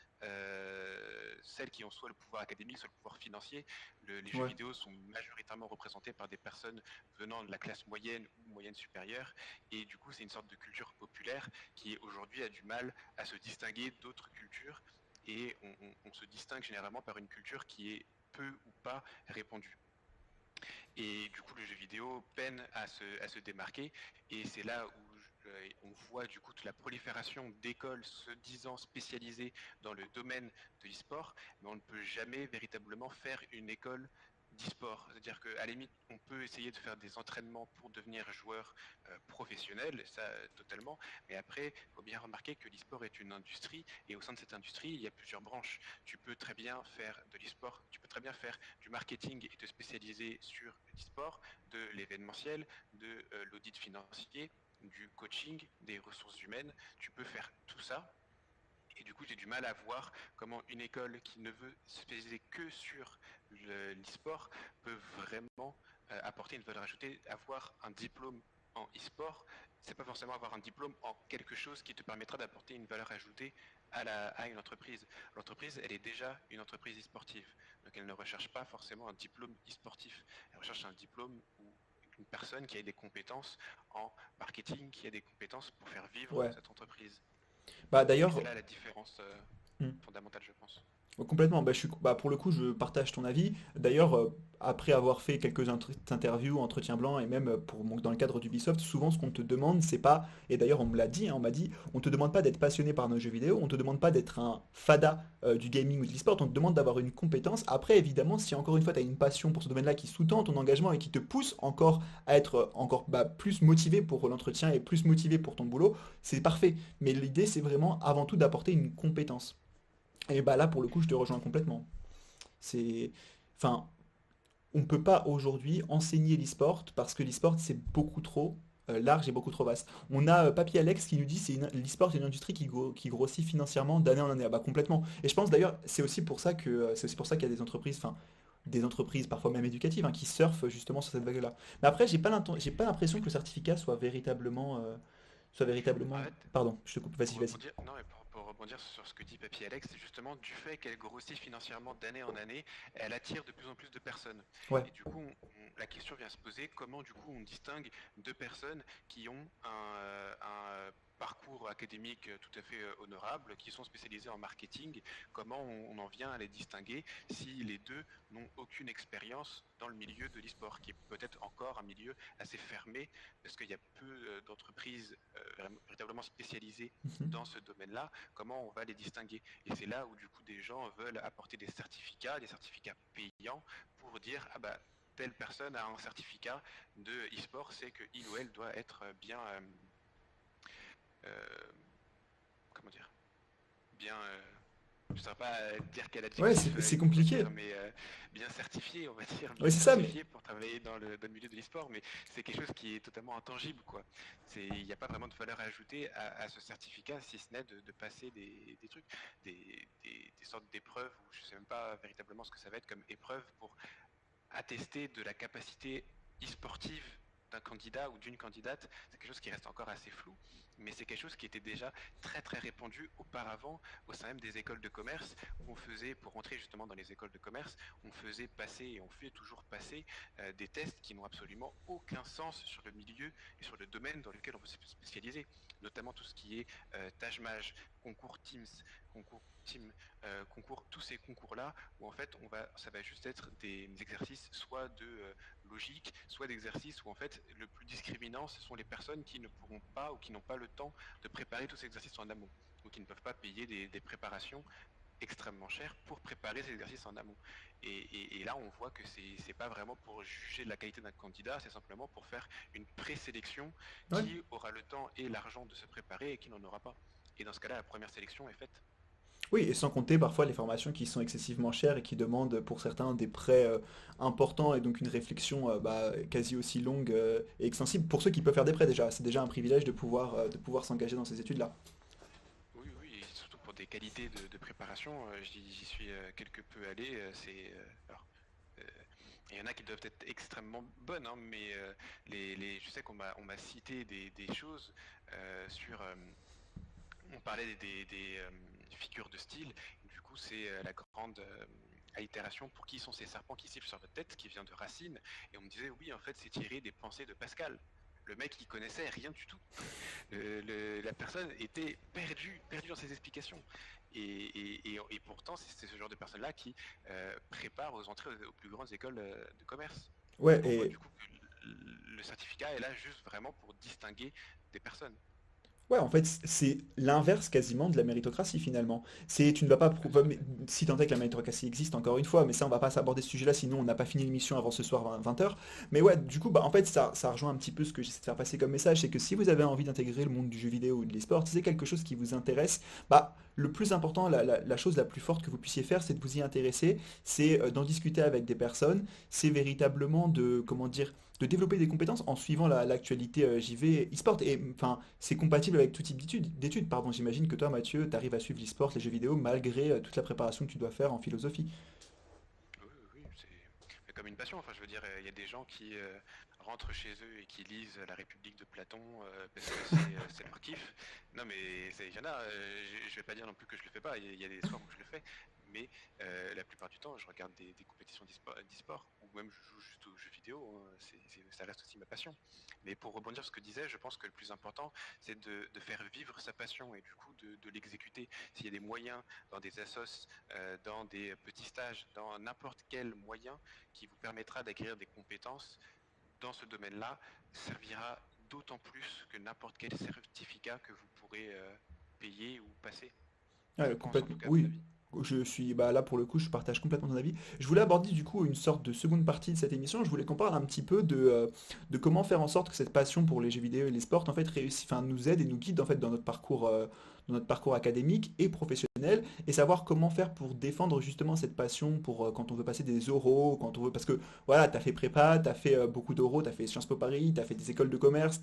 celles qui ont soit le pouvoir académique, soit le pouvoir financier. Les jeux Ouais. vidéo sont majoritairement représentés par des personnes venant de la classe moyenne ou moyenne supérieure, et du coup, c'est une sorte de culture populaire qui aujourd'hui a du mal à se distinguer d'autres cultures, et on se distingue généralement par une culture qui est peu ou pas répandue. Et du coup, le jeu vidéo peine à se démarquer, et c'est là où on voit du coup toute la prolifération d'écoles se disant spécialisées dans le domaine de l'e-sport, mais on ne peut jamais véritablement faire une école d'e-sport. C'est-à-dire qu'à la limite, on peut essayer de faire des entraînements pour devenir joueur professionnel, ça totalement, mais après, il faut bien remarquer que l'e-sport est une industrie, et au sein de cette industrie, il y a plusieurs branches. Tu peux très bien faire de l'e-sport, tu peux très bien faire du marketing et te spécialiser sur l'e-sport, de l'événementiel, de l'audit financier, du coaching, des ressources humaines. Tu peux faire tout ça. Et du coup, j'ai du mal à voir comment une école qui ne veut se spécialiser que sur l'e-sport peut vraiment apporter une valeur ajoutée. Avoir un diplôme en e-sport, c'est pas forcément avoir un diplôme en quelque chose qui te permettra d'apporter une valeur ajoutée à une entreprise. L'entreprise, elle est déjà une entreprise e-sportive. Donc elle ne recherche pas forcément un diplôme e-sportif. Elle recherche un diplôme ou une personne qui a des compétences en marketing, qui a des compétences pour faire vivre Ouais. cette entreprise. Bah Et c'est d'ailleurs. là la différence Hmm. fondamentale, je pense. Complètement, bah, pour le coup, je partage ton avis. D'ailleurs, après avoir fait quelques interviews, entretiens blancs, et même dans le cadre d'Ubisoft, souvent ce qu'on te demande, c'est pas, et d'ailleurs on me l'a dit, hein, on m'a dit, on te demande pas d'être passionné par nos jeux vidéo, on te demande pas d'être un fada du gaming ou de l'e-sport, on te demande d'avoir une compétence. Après, évidemment, si encore une fois tu as une passion pour ce domaine-là qui sous-tend ton engagement et qui te pousse encore à être encore plus motivé pour l'entretien et plus motivé pour ton boulot, c'est parfait. Mais l'idée, c'est vraiment avant tout d'apporter une compétence. Et bah là, pour le coup, je te rejoins complètement. C'est, enfin, on peut pas aujourd'hui enseigner l'e-sport parce que l'e-sport c'est beaucoup trop large et beaucoup trop vaste. On a Papy Alex qui nous dit l'e-sport c'est une industrie qui grossit financièrement d'année en année. Ah bah complètement. Et je pense d'ailleurs c'est aussi pour ça qu'il y a des entreprises, enfin des entreprises parfois même éducatives hein, qui surfent justement sur cette vague-là. Mais après j'ai pas l'impression que le certificat soit En véritablement. fait, Pardon, je te coupe. Vas-y, pour vas-y. rebondir, non, mais pour rebondir sur ce que dit Papy Alex, c'est justement du fait qu'elle grossit financièrement d'année en année, elle attire de plus en plus de personnes. Ouais. Et du coup, la question vient se poser comment du coup on distingue deux personnes qui ont parcours académiques tout à fait honorables, qui sont spécialisés en marketing. Comment on en vient à les distinguer si les deux n'ont aucune expérience dans le milieu de l'e-sport, qui est peut-être encore un milieu assez fermé, parce qu'il y a peu d'entreprises véritablement spécialisées Mhm. dans ce domaine-là. Comment on va les distinguer? Et c'est là où du coup des gens veulent apporter des certificats payants, pour dire ah bah telle personne a un certificat de e-sport, c'est que il ou elle doit être bien euh, comment dire, bien, je ne saurais pas dire quel Ouais, adjectif c'est il faut choisir, compliqué. mais bien certifié, on va dire, Ouais, bien c'est ça, mais certifié pour travailler dans le milieu de l'e-sport, mais c'est quelque chose qui est totalement intangible, quoi. Il n'y a pas vraiment de valeur ajoutée à ce certificat, si ce n'est de passer des trucs, des sortes d'épreuves, où je ne sais même pas véritablement ce que ça va être comme épreuve pour attester de la capacité e-sportive d'un candidat ou d'une candidate. C'est quelque chose qui reste encore assez flou, mais c'est quelque chose qui était déjà très très répandu auparavant au sein même des écoles de commerce. On faisait, pour rentrer justement dans les écoles de commerce, on faisait passer et on fait toujours passer des tests qui n'ont absolument aucun sens sur le milieu et sur le domaine dans lequel on veut se spécialiser, notamment tout ce qui est tâche-mage, concours Teams, concours Team, concours, tous ces concours-là où en fait ça va juste être des exercices soit de logique, soit d'exercices où en fait le plus discriminant ce sont les personnes qui ne pourront pas ou qui n'ont pas le temps de préparer tous ces exercices en amont ou qui ne peuvent pas payer des préparations extrêmement chères pour préparer ces exercices en amont. Et là on voit que c'est pas vraiment pour juger de la qualité d'un candidat, c'est simplement pour faire une présélection ouais. qui aura le temps et l'argent de se préparer et qui n'en aura pas. Et dans ce cas-là, la première sélection est faite. Oui, et sans compter parfois les formations qui sont excessivement chères et qui demandent pour certains des prêts importants et donc une réflexion quasi aussi longue et extensible pour ceux qui peuvent faire des prêts déjà. C'est déjà un privilège de pouvoir s'engager dans ces études-là. Oui, oui, et surtout pour des qualités de préparation, j'y suis quelque peu allé. Alors, euh, il y en a qui doivent être extrêmement bonnes, hein, mais je sais on m'a cité des choses sur. On parlait des figures de style. Du coup, c'est la grande allitération. Pour qui sont ces serpents qui sifflent sur votre tête, qui vient de Racine. Et on me disait, oui, en fait, c'est tiré des pensées de Pascal. Le mec, il connaissait rien du tout. La personne était perdue dans ses explications. Et pourtant, c'est ce genre de personnes-là qui prépare aux entrées aux plus grandes écoles de commerce. Ouais, Et on voit et du coup que le certificat est là juste vraiment pour distinguer des personnes. ouais, en fait, c'est l'inverse quasiment de la méritocratie finalement. C'est, tu ne vas pas Tout à prouver, fait. si tant est que la méritocratie existe encore une fois, mais ça on va pas s'aborder ce sujet-là, sinon on n'a pas fini l'émission avant ce soir 20h. Mais ouais, du coup, bah en fait, ça rejoint un petit peu ce que j'essaie de faire passer comme message, c'est que si vous avez envie d'intégrer le monde du jeu vidéo ou de l'e-sport, si c'est quelque chose qui vous intéresse, bah le plus important, la chose la plus forte que vous puissiez faire, c'est de vous y intéresser, c'est d'en discuter avec des personnes, c'est véritablement de, comment dire, de développer des compétences en suivant l'actualité JV e-sport. Et enfin, c'est compatible avec tout type d'études. Pardon, j'imagine que toi, Mathieu, tu arrives à suivre l'e-sport, les jeux vidéo, malgré toute la préparation que tu dois faire en philosophie. Oui, oui, oui, c'est comme une passion. Enfin, je veux dire, il y a des gens qui rentrent chez eux et qui lisent La République de Platon parce que c'est leur kiff. Non, mais il y en a. Je vais pas dire non plus que je le fais pas. Il y a des soirs où je le fais, mais la plupart du temps, je regarde des compétitions d'e-sport ou même je joue juste aux jeux vidéo, hein. Ça reste aussi ma passion. Mais pour rebondir sur ce que disais, je pense que le plus important, c'est de faire vivre sa passion et du coup de l'exécuter. S'il y a des moyens dans des assos, dans des petits stages, dans n'importe quel moyen qui vous permettra d'acquérir des compétences dans ce domaine-là, servira d'autant plus que n'importe quel certificat que vous pourrez payer ou passer. Je Ouais, pense en complètement. tout cas à mon Oui, avis. je suis bah là pour le coup, je partage complètement ton avis. Je voulais aborder du coup une sorte de seconde partie de cette émission. Je voulais qu'on parle un petit peu de comment faire en sorte que cette passion pour les jeux vidéo et les sports en fait réussit, enfin nous aide et nous guide en fait dans notre parcours académique et professionnel et savoir comment faire pour défendre justement cette passion pour quand on veut passer des oraux, quand on veut parce que voilà, t'as fait prépa, t'as fait beaucoup d'oraux, t'as fait Sciences Po Paris, t'as fait des écoles de commerce,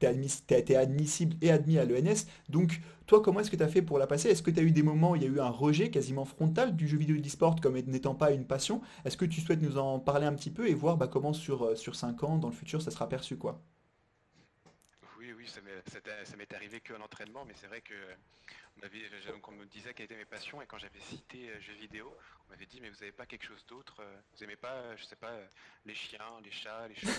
t'as été admissible et admis à l'ENS. Donc toi, comment est-ce que tu as fait pour la passer? Est-ce que tu as eu des moments où il y a eu un rejet quasiment frontal du jeu vidéo et de l'e-sport comme n'étant pas une passion? Est-ce que tu souhaites nous en parler un petit peu et voir comment sur 5 ans, dans le futur, ça sera perçu, quoi? Oui, oui, ça m'est arrivé qu'en entraînement, mais c'est vrai que donc on me disait quelles étaient mes passions, et quand j'avais cité jeux vidéo, on m'avait dit mais vous n'avez pas quelque chose d'autre, vous aimez pas, je sais pas, les chiens, les chats, les chevaux,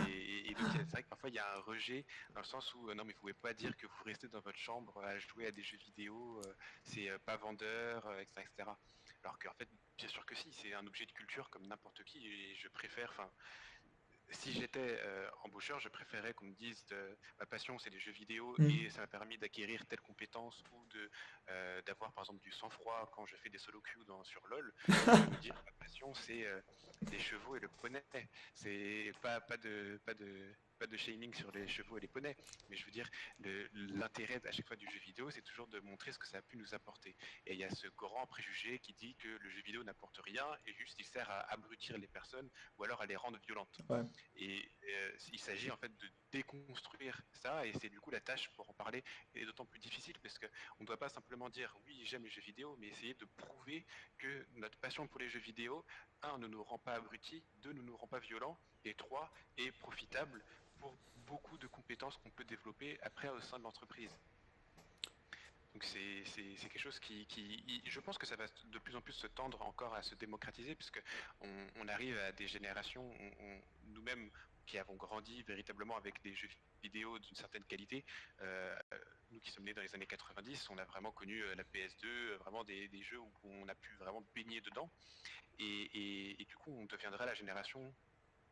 et donc c'est vrai que parfois il y a un rejet dans le sens où non mais vous pouvez pas dire que vous restez dans votre chambre à jouer à des jeux vidéo, c'est pas vendeur, etc., etc. Alors qu'en fait, bien sûr que si, c'est un objet de culture comme n'importe qui et je préfère, enfin, si j'étais embaucheur, je préférais qu'on me dise ma passion c'est les jeux vidéo Hmm. et ça m'a permis d'acquérir telle compétence ou d'avoir par exemple du sang-froid quand je fais des solo queues sur LoL que de me dire ma passion c'est les chevaux et le poney. C'est pas de shaming sur les chevaux et les poneys, mais je veux dire l'intérêt à chaque fois du jeu vidéo c'est toujours de montrer ce que ça a pu nous apporter. Et il y a ce grand préjugé qui dit que le jeu vidéo n'apporte rien et juste il sert à abrutir les personnes ou alors à les rendre violentes. Ouais. Et il s'agit en fait de déconstruire ça, et c'est du coup la tâche pour en parler est d'autant plus difficile parce qu'on ne doit pas simplement dire oui j'aime les jeux vidéo, mais essayer de prouver que notre passion pour les jeux vidéo, un, ne nous rend pas abrutis, deux, ne nous rend pas violents, et trois, est profitable pour beaucoup de compétences qu'on peut développer après au sein de l'entreprise. Donc c'est quelque chose je pense que ça va de plus en plus se tendre encore à se démocratiser, puisque on arrive à des générations, nous-mêmes qui avons grandi véritablement avec des jeux vidéo d'une certaine qualité, euh, nous qui sommes nés dans les années 90, on a vraiment connu la PS2, vraiment des jeux où on a pu vraiment baigner dedans, et du coup on deviendra la génération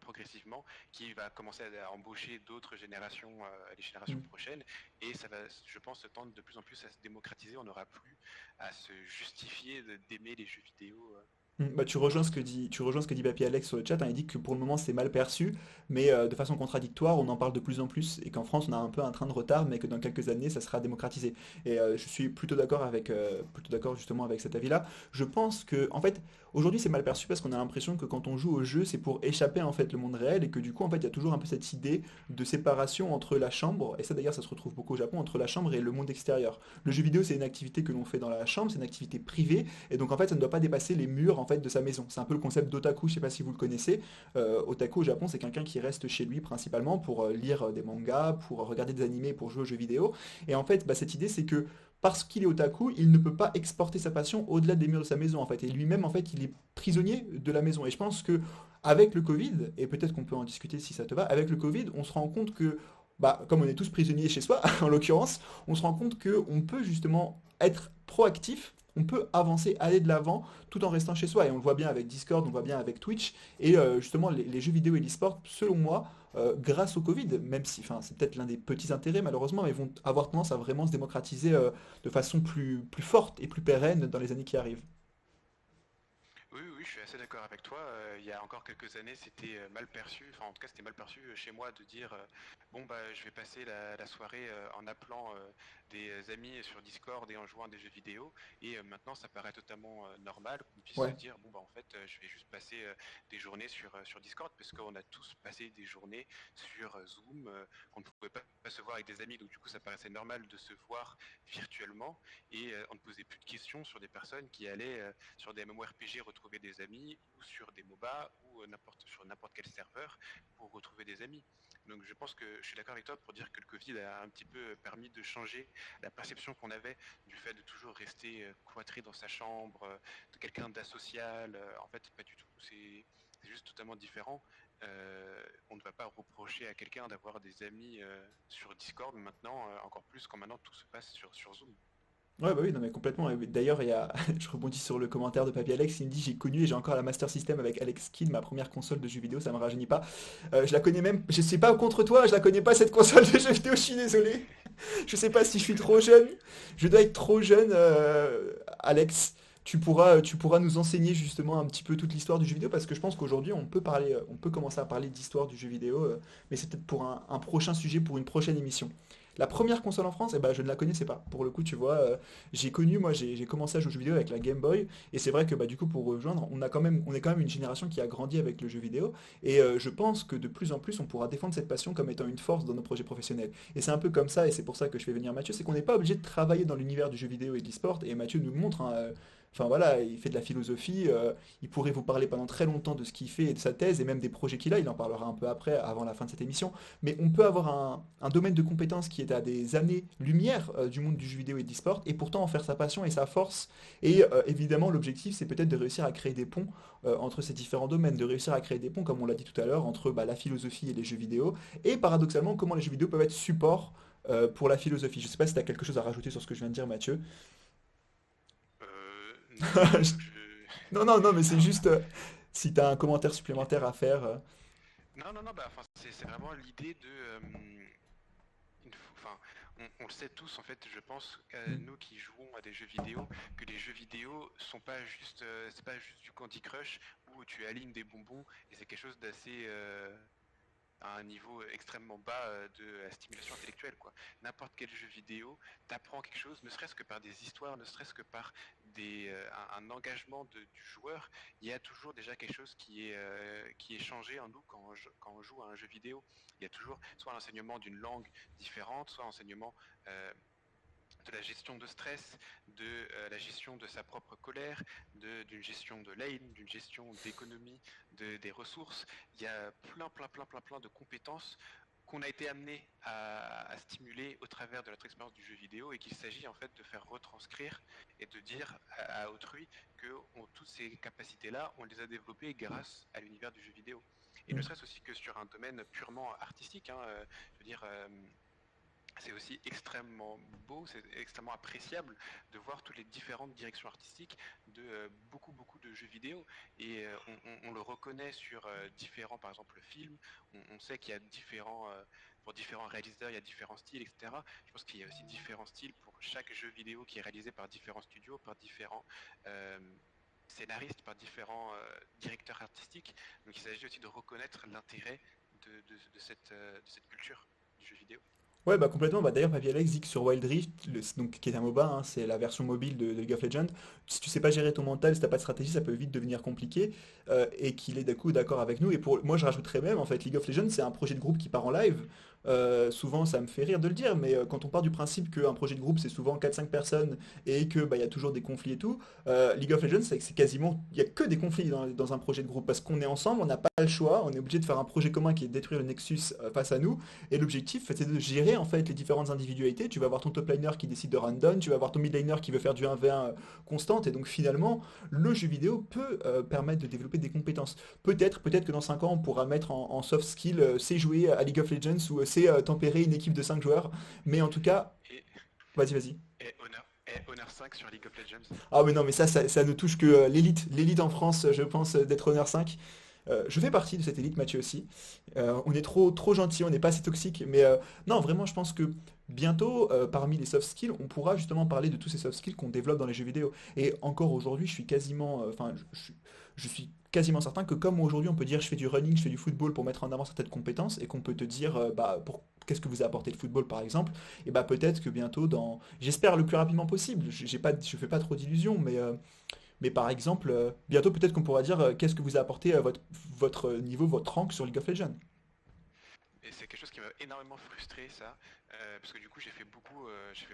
progressivement, qui va commencer à embaucher d'autres générations, les générations Hmm. prochaines, et ça va, je pense, se tendre de plus en plus à se démocratiser. On n'aura plus à se justifier d'aimer les jeux vidéo Bah, dans l'absolu. tu rejoins ce que dit Papy Alex sur le chat, hein. Il dit que pour le moment c'est mal perçu, mais de façon contradictoire, on en parle de plus en plus, et qu'en France on a un peu un train de retard, mais que dans quelques années ça sera démocratisé. Et je suis plutôt d'accord justement avec cet avis-là. Je pense que, en fait, aujourd'hui c'est mal perçu parce qu'on a l'impression que quand on joue au jeu, c'est pour échapper en fait le monde réel, et que du coup en fait il y a toujours un peu cette idée de séparation entre la chambre, et ça d'ailleurs ça se retrouve beaucoup au Japon, entre la chambre et le monde extérieur. Le jeu vidéo c'est une activité que l'on fait dans la chambre, c'est une activité privée, et donc en fait, ça ne doit pas dépasser les murs en fait de sa maison. C'est un peu le concept d'otaku, je sais pas si vous le connaissez. Otaku au Japon, c'est quelqu'un qui reste chez lui principalement pour lire des mangas, pour regarder des animés, pour jouer aux jeux vidéo. Et en fait, bah, cette idée, c'est que parce qu'il est otaku, il ne peut pas exporter sa passion au-delà des murs de sa maison en fait. Et lui-même, en fait, il est prisonnier de la maison. Et je pense que avec le Covid, et peut-être qu'on peut en discuter si ça te va, avec le Covid, on se rend compte que bah, comme on est tous prisonniers chez soi, en l'occurrence, on se rend compte qu'on peut justement être proactif, on peut avancer, aller de l'avant tout en restant chez soi. Et on le voit bien avec Discord, on le voit bien avec Twitch. Et justement, les jeux vidéo et l'e-sport, selon moi, grâce au Covid, même si c'est peut-être l'un des petits intérêts malheureusement, mais vont avoir tendance à vraiment se démocratiser de façon plus forte et plus pérenne dans les années qui arrivent. Oui, oui, oui, je suis assez d'accord avec toi. Il y a encore quelques années, c'était mal perçu. Enfin, en tout cas, c'était mal perçu chez moi de dire bon bah je vais passer la soirée en appelant des amis sur Discord et en jouant à des jeux vidéo. Et maintenant, ça paraît totalement normal qu'on puisse se Ouais. dire bon bah en fait, je vais juste passer des journées sur Discord, parce qu'on a tous passé des journées sur Zoom, qu'on ne pouvait pas se voir avec des amis, donc du coup ça paraissait normal de se voir virtuellement, et on ne posait plus de questions sur des personnes qui allaient sur des MMORPG retrouver des amis, ou sur des MOBA, ou sur n'importe quel serveur pour retrouver des amis. Donc je pense que je suis d'accord avec toi pour dire que le Covid a un petit peu permis de changer la perception qu'on avait du fait de toujours rester cloîtré dans sa chambre, de quelqu'un d'asocial. En fait, pas du tout. C'est juste totalement différent. On ne va pas reprocher à quelqu'un d'avoir des amis sur Discord maintenant, encore plus quand maintenant tout se passe sur Zoom. Ouais, bah oui, non, mais complètement. Et d'ailleurs, je rebondis sur le commentaire de Papy Alex. Il me dit: J'ai connu et j'ai encore la Master System avec Alex Kidd, ma première console de jeux vidéo, ça me rajeunit pas. Je la connais même, je sais pas contre toi, je la connais pas cette console de jeux vidéo, je suis désolé. Je sais pas si je suis trop jeune. Je dois être trop jeune, Alex. Tu pourras nous enseigner justement un petit peu toute l'histoire du jeu vidéo parce que je pense qu'aujourd'hui on peut parler, on peut commencer à parler d'histoire du jeu vidéo, mais c'est peut-être pour un prochain sujet, pour une prochaine émission. La première console en France, eh ben, je ne la connaissais pas. Pour le coup, tu vois, j'ai commencé à jouer aux jeux vidéo avec la Game Boy, et c'est vrai que bah, du coup, pour rejoindre, on est quand même une génération qui a grandi avec le jeu vidéo, et je pense que de plus en plus, on pourra défendre cette passion comme étant une force dans nos projets professionnels. Et c'est un peu comme ça, et c'est pour ça que je fais venir Mathieu, c'est qu'on n'est pas obligé de travailler dans l'univers du jeu vidéo et de l'e-sport, et Mathieu nous montre, hein, Enfin voilà, il fait de la philosophie, il pourrait vous parler pendant très longtemps de ce qu'il fait et de sa thèse et même des projets qu'il a, il en parlera un peu après, avant la fin de cette émission. Mais on peut avoir un domaine de compétences qui est à des années-lumière du monde du jeu vidéo et de l'e-sport et pourtant en faire sa passion et sa force. Et évidemment, l'objectif, c'est peut-être de réussir à créer des ponts entre ces différents domaines, de réussir à créer des ponts, comme on l'a dit tout à l'heure, entre la philosophie et les jeux vidéo, et paradoxalement, comment les jeux vidéo peuvent être support pour la philosophie. Je sais pas si tu as quelque chose à rajouter sur ce que je viens de dire, Mathieu. Non, Non, non, non, mais c'est alors, juste si tu as un commentaire supplémentaire à faire. non, non, non, bah, enfin, c'est vraiment l'idée de, enfin, on le sait tous en fait, je pense, Hmm. nous qui jouons à des jeux vidéo, que les jeux vidéo sont pas juste, c'est pas juste du Candy Crush où tu alignes des bonbons et c'est quelque chose d'assez, à un niveau extrêmement bas de stimulation intellectuelle, quoi. N'importe quel jeu vidéo t'apprend quelque chose, ne serait-ce que par des histoires, ne serait-ce que par un engagement du joueur. Il y a toujours déjà quelque chose qui est changé en nous quand on joue à un jeu vidéo. Il y a toujours soit l'enseignement d'une langue différente, soit l'enseignement de la gestion de stress, de la gestion de sa propre colère, d'une gestion de l'aim, d'une gestion d'économie, des ressources. Il y a plein de compétences qu'on a été amené à stimuler au travers de notre expérience du jeu vidéo et qu'il s'agit en fait de faire retranscrire et de dire à autrui que toutes ces capacités-là, on les a développées grâce à l'univers du jeu vidéo. Et ne Hmm. serait-ce aussi que sur un domaine purement artistique, hein, je veux dire, c'est aussi extrêmement beau, c'est extrêmement appréciable de voir toutes les différentes directions artistiques de beaucoup de jeux vidéo. Et on le reconnaît sur différents, par exemple, films. On sait qu'il y a pour différents réalisateurs, il y a différents styles, etc. Je pense qu'il y a aussi différents styles pour chaque jeu vidéo qui est réalisé par différents studios, par différents euh, scénaristes, par différents directeurs artistiques. Donc il s'agit aussi de reconnaître l'intérêt de cette culture du jeu vidéo. Ouais, bah complètement. Bah, d'ailleurs, Papy Alex dit que sur Wild Rift, donc, qui est un MOBA, hein, c'est la version mobile de League of Legends, si tu sais pas gérer ton mental, si t'as pas de stratégie, ça peut vite devenir compliqué. Et qu'il est du coup d'accord avec nous. Et pour moi, je rajouterais même, en fait, League of Legends, c'est un projet de groupe qui part en live. Souvent, ça me fait rire de le dire, mais quand on part du principe qu'un projet de groupe, c'est souvent 4 5 personnes et que bah, il y a toujours des conflits et tout, League of Legends, c'est quasiment, il y a que des conflits dans un projet de groupe parce qu'on est ensemble, on n'a pas le choix, on est obligé de faire un projet commun qui est de détruire le Nexus face à nous. Et l'objectif, c'est de gérer en fait les différentes individualités. Tu vas avoir ton top laner qui décide de run-down, tu vas avoir ton mid laner qui veut faire du 1v1 constante. Et donc finalement, le jeu vidéo peut permettre de développer des compétences. Peut-être que dans 5 ans, on pourra mettre en soft skill, c'est jouer à League of Legends ou c'est tempérer une équipe de 5 joueurs. Mais en tout cas, Et, vas-y, vas-y. et Honor 5 sur League of Legends. Ah mais non, mais ça ne touche que l'élite. L'élite en France, je pense, d'être honneur 5. Je fais partie de cette élite, Mathieu aussi. On est trop gentil, on n'est pas assez toxique. Mais non, vraiment, je pense que bientôt, parmi les soft skills, on pourra justement parler de tous ces soft skills qu'on développe dans les jeux vidéo. Et encore aujourd'hui, je suis quasiment, enfin, je suis quasiment certain que comme aujourd'hui, on peut dire je fais du running, je fais du football pour mettre en avant certaines compétences, et qu'on peut te dire, qu'est-ce que vous a apporté le football, par exemple, et bah peut-être que bientôt, j'espère le plus rapidement possible. Je fais pas trop d'illusions, mais par exemple, bientôt peut-être qu'on pourra dire qu'est-ce que vous a apporté à votre niveau, votre rank sur League of Legends. Et c'est quelque chose qui m'a énormément frustré, ça, parce que du coup j'ai fait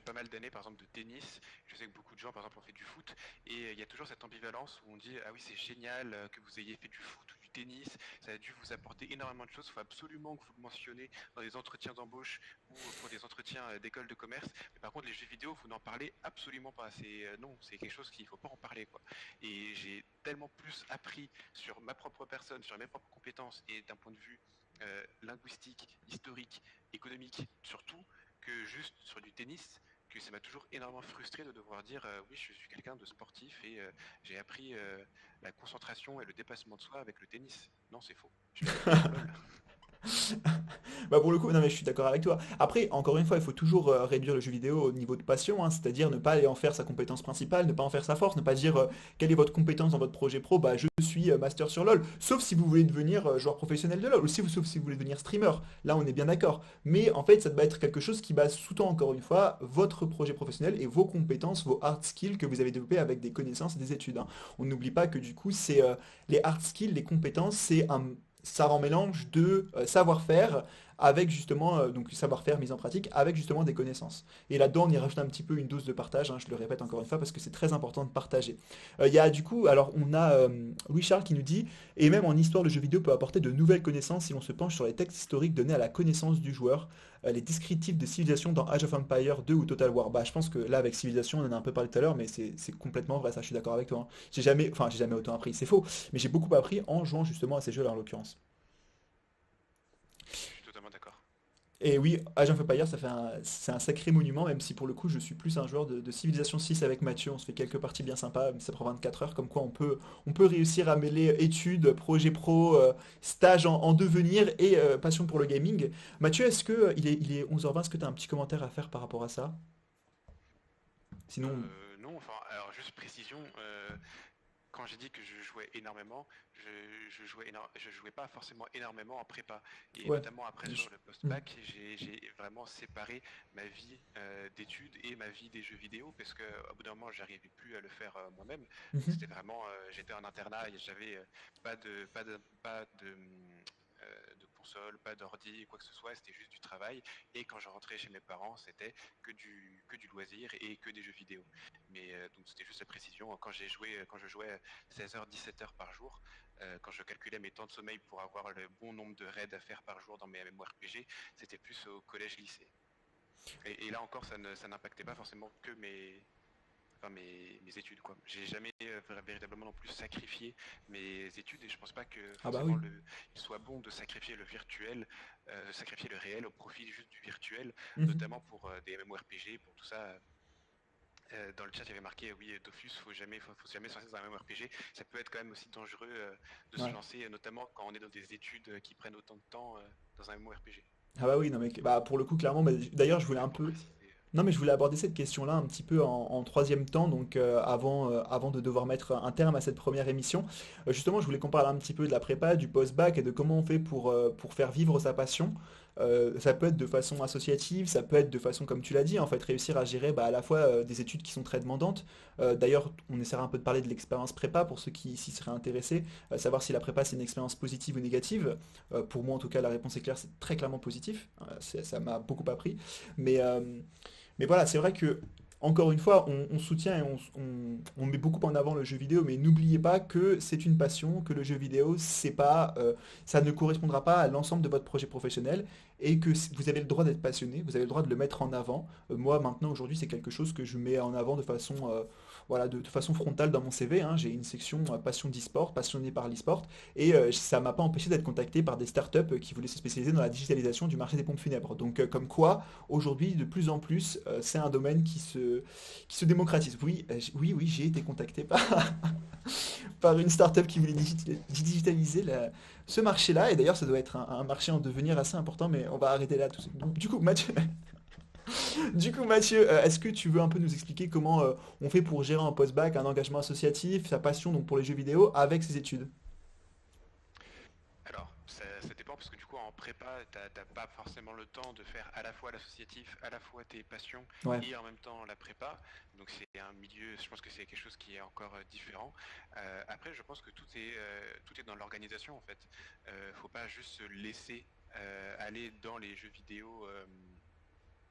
pas mal d'années par exemple de tennis. Je sais que beaucoup de gens par exemple ont fait du foot, et il y a toujours cette ambivalence où on dit ah oui c'est génial que vous ayez fait du foot ou du tennis, ça a dû vous apporter énormément de choses. Il faut absolument que vous le mentionniez dans des entretiens d'embauche ou pour des entretiens d'école de commerce. Mais par contre les jeux vidéo, vous n'en parlez absolument pas. Non, c'est quelque chose qu'il faut pas en parler, quoi. Et j'ai tellement plus appris sur ma propre personne, sur mes propres compétences et d'un point de vue linguistique, historique, économique, surtout, que juste sur du tennis, que ça m'a toujours énormément frustré de devoir dire oui, je suis quelqu'un de sportif et j'ai appris la concentration et le dépassement de soi avec le tennis. Non, c'est faux. Je fais que du LOL. Bah pour le coup, non mais je suis d'accord avec toi. Après, encore une fois, il faut toujours réduire le jeu vidéo au niveau de passion, hein, c'est-à-dire ne pas aller en faire sa compétence principale, ne pas en faire sa force, ne pas dire quelle est votre compétence dans votre projet pro, bah je suis master sur LoL, sauf si vous voulez devenir joueur professionnel de LoL, ou sauf si vous voulez devenir streamer, là on est bien d'accord. Mais en fait, ça doit être quelque chose qui base sous-tend encore une fois votre projet professionnel et vos compétences, vos hard skills que vous avez développés avec des connaissances et des études, hein. On n'oublie pas que du coup, les hard skills, les compétences, ça rend mélange de savoir-faire avec justement, donc savoir-faire mise en pratique, avec justement des connaissances. Et là-dedans, on y rajoute un petit peu une dose de partage, hein, je le répète encore une fois, parce que c'est très important de partager. Il y a du coup, alors on a Louis-Charles qui nous dit, et même en histoire, le jeu vidéo peut apporter de nouvelles connaissances si l'on se penche sur les textes historiques donnés à la connaissance du joueur, les descriptifs de civilisation dans Age of Empires 2 ou Total War. Bah, je pense que là, avec Civilization, on en a un peu parlé tout à l'heure, mais c'est complètement vrai, ça, je suis d'accord avec toi, hein. J'ai jamais autant appris, c'est faux, mais j'ai beaucoup appris en jouant justement à ces jeux-là en l'occurrence. Je suis totalement d'accord. Et oui, Age of Empires, c'est un sacré monument, même si pour le coup, je suis plus un joueur de Civilization 6 avec Mathieu. On se fait quelques parties bien sympas, mais ça prend 24 heures. Comme quoi, on peut réussir à mêler études, projet pro, stage en devenir et passion pour le gaming. Mathieu, est-ce que il est 11h20, est-ce que tu as un petit commentaire à faire par rapport à ça? Sinon, Non, enfin, alors juste précision, quand j'ai dit que je jouais énormément, je jouais pas forcément énormément en prépa. Et ouais. notamment après Je- sur le Hmm. post-bac, j'ai vraiment séparé ma vie d'études et ma vie des jeux vidéo parce que au bout d'un moment, j'arrivais plus à le faire moi-même. Donc Mhm. c'était vraiment, j'étais en internat et j'avais pas de console, pas d'ordi, quoi que ce soit, c'était juste du travail. Et quand je rentrais chez mes parents, c'était que du loisir et que des jeux vidéo. Mais donc c'était juste la précision. Quand je jouais 16h, 17h par jour, quand je calculais mes temps de sommeil pour avoir le bon nombre de raids à faire par jour dans mes MMORPG, c'était plus au collège-lycée. Et là encore, ça n'impactait pas forcément que mes études, quoi. J'ai jamais véritablement non plus sacrifié mes études et je pense pas que Ah bah forcément oui. il soit bon de sacrifier le virtuel, sacrifier le réel au profit juste du virtuel, Mhm. notamment pour des MMORPG, pour tout ça. Dans le chat, il y avait marqué oui, Dofus, faut jamais se lancer dans un MMORPG. Ça peut être quand même aussi dangereux de se Ouais. lancer, notamment quand on est dans des études qui prennent autant de temps dans un MMORPG. Ah bah oui, non mais bah pour le coup, clairement, bah, d'ailleurs, je voulais Juste un pour peu. préciser. Non, mais je voulais aborder cette question-là un petit peu en troisième temps, donc avant de devoir mettre un terme à cette première émission. Justement, je voulais qu'on parle un petit peu de la prépa, du post-bac et de comment on fait pour faire vivre sa passion. Ça peut être de façon associative, ça peut être de façon, comme tu l'as dit, en fait, réussir à gérer bah, à la fois des études qui sont très demandantes. D'ailleurs, on essaiera un peu de parler de l'expérience prépa pour ceux qui s'y seraient intéressés, savoir si la prépa c'est une expérience positive ou négative. Pour moi, en tout cas, la réponse est claire, c'est très clairement positif. Ça m'a beaucoup appris. Mais, euh, mais voilà, c'est vrai que, encore une fois, on soutient et on met beaucoup en avant le jeu vidéo, mais n'oubliez pas que c'est une passion, que le jeu vidéo, c'est pas, ça ne correspondra pas à l'ensemble de votre projet professionnel et que vous avez le droit d'être passionné, vous avez le droit de le mettre en avant. Moi, maintenant, aujourd'hui, c'est quelque chose que je mets en avant de façon, voilà, de façon frontale dans mon CV, hein. J'ai une section passion d'e-sport, passionné par l'e-sport, et ça m'a pas empêché d'être contacté par des startups qui voulaient se spécialiser dans la digitalisation du marché des pompes funèbres. Donc, comme quoi, aujourd'hui, de plus en plus, c'est un domaine qui se démocratise. Oui, oui, j'ai été contacté par, par une startup qui voulait digitaliser ce marché-là. Et d'ailleurs, ça doit être un marché en devenir assez important, mais on va arrêter là tout de suite. Donc, du coup, Mathieu, du coup, Mathieu, est-ce que tu veux un peu nous expliquer comment on fait pour gérer un post-bac, un engagement associatif, sa passion donc pour les jeux vidéo avec ses études? Alors, ça dépend parce que du coup en prépa, t'as pas forcément le temps de faire à la fois l'associatif, à la fois tes passions Ouais. et en même temps la prépa. Donc c'est un milieu, je pense que c'est quelque chose qui est encore différent. Après, je pense que tout est dans l'organisation en fait. Faut pas juste se laisser aller dans les jeux vidéo.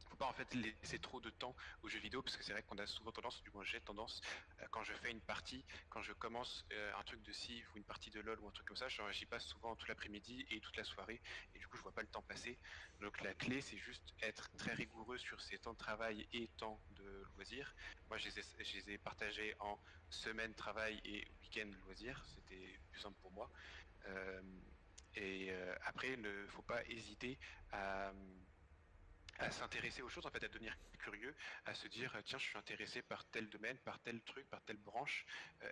Faut pas en fait laisser trop de temps aux jeux vidéo parce que c'est vrai qu'on a souvent tendance, du moins j'ai tendance, quand je fais une partie, quand je commence un truc de Civ ou une partie de LoL ou un truc comme ça, j'y passe souvent tout l'après-midi et toute la soirée et du coup je vois pas le temps passer. Donc la clé c'est juste être très rigoureux sur ses temps de travail et temps de loisirs. Moi je les ai partagés en semaine travail et week-end loisirs, c'était plus simple pour moi. Euh, Après, il ne faut pas hésiter à s'intéresser aux choses, en fait, à devenir curieux, à se dire tiens, je suis intéressé par tel domaine, par tel truc, par telle branche.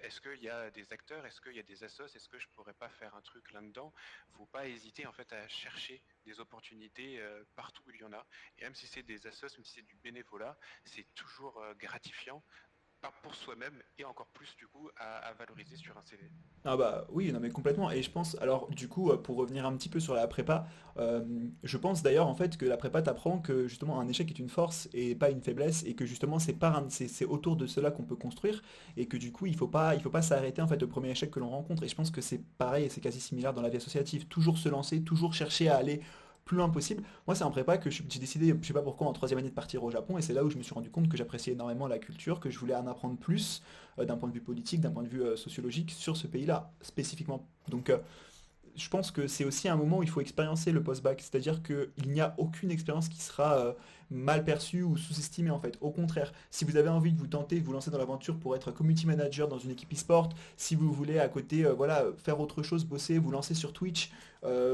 Est-ce qu'il y a des acteurs, est-ce qu'il y a des assos, est-ce que je pourrais pas faire un truc là-dedans? Faut pas hésiter en fait à chercher des opportunités partout où il y en a. Et même si c'est des assos, même si c'est du bénévolat, c'est toujours gratifiant, pas pour soi-même et encore plus du coup à valoriser sur un CV. Ah bah oui, non mais complètement. Et je pense, alors du coup, pour revenir un petit peu sur la prépa, euh, je pense d'ailleurs en fait que la prépa t'apprend que justement un échec est une force et pas une faiblesse et que justement c'est autour de cela qu'on peut construire et que du coup il faut pas s'arrêter en fait au premier échec que l'on rencontre. Et je pense que c'est pareil et c'est quasi similaire dans la vie associative. Toujours se lancer, toujours chercher à aller plus loin possible. Moi, c'est en prépa que j'ai décidé, je sais pas pourquoi, en troisième année de partir au Japon, et c'est là où je me suis rendu compte que j'appréciais énormément la culture, que je voulais en apprendre plus d'un point de vue politique, d'un point de vue sociologique sur ce pays-là, spécifiquement. Donc, je pense que c'est aussi un moment où il faut expériencer le post-bac, c'est-à-dire qu'il n'y a aucune expérience qui sera mal perçue ou sous-estimée en fait. Au contraire, si vous avez envie de vous tenter, de vous lancer dans l'aventure pour être community manager dans une équipe e-sport, si vous voulez à côté voilà, faire autre chose, bosser, vous lancer sur Twitch,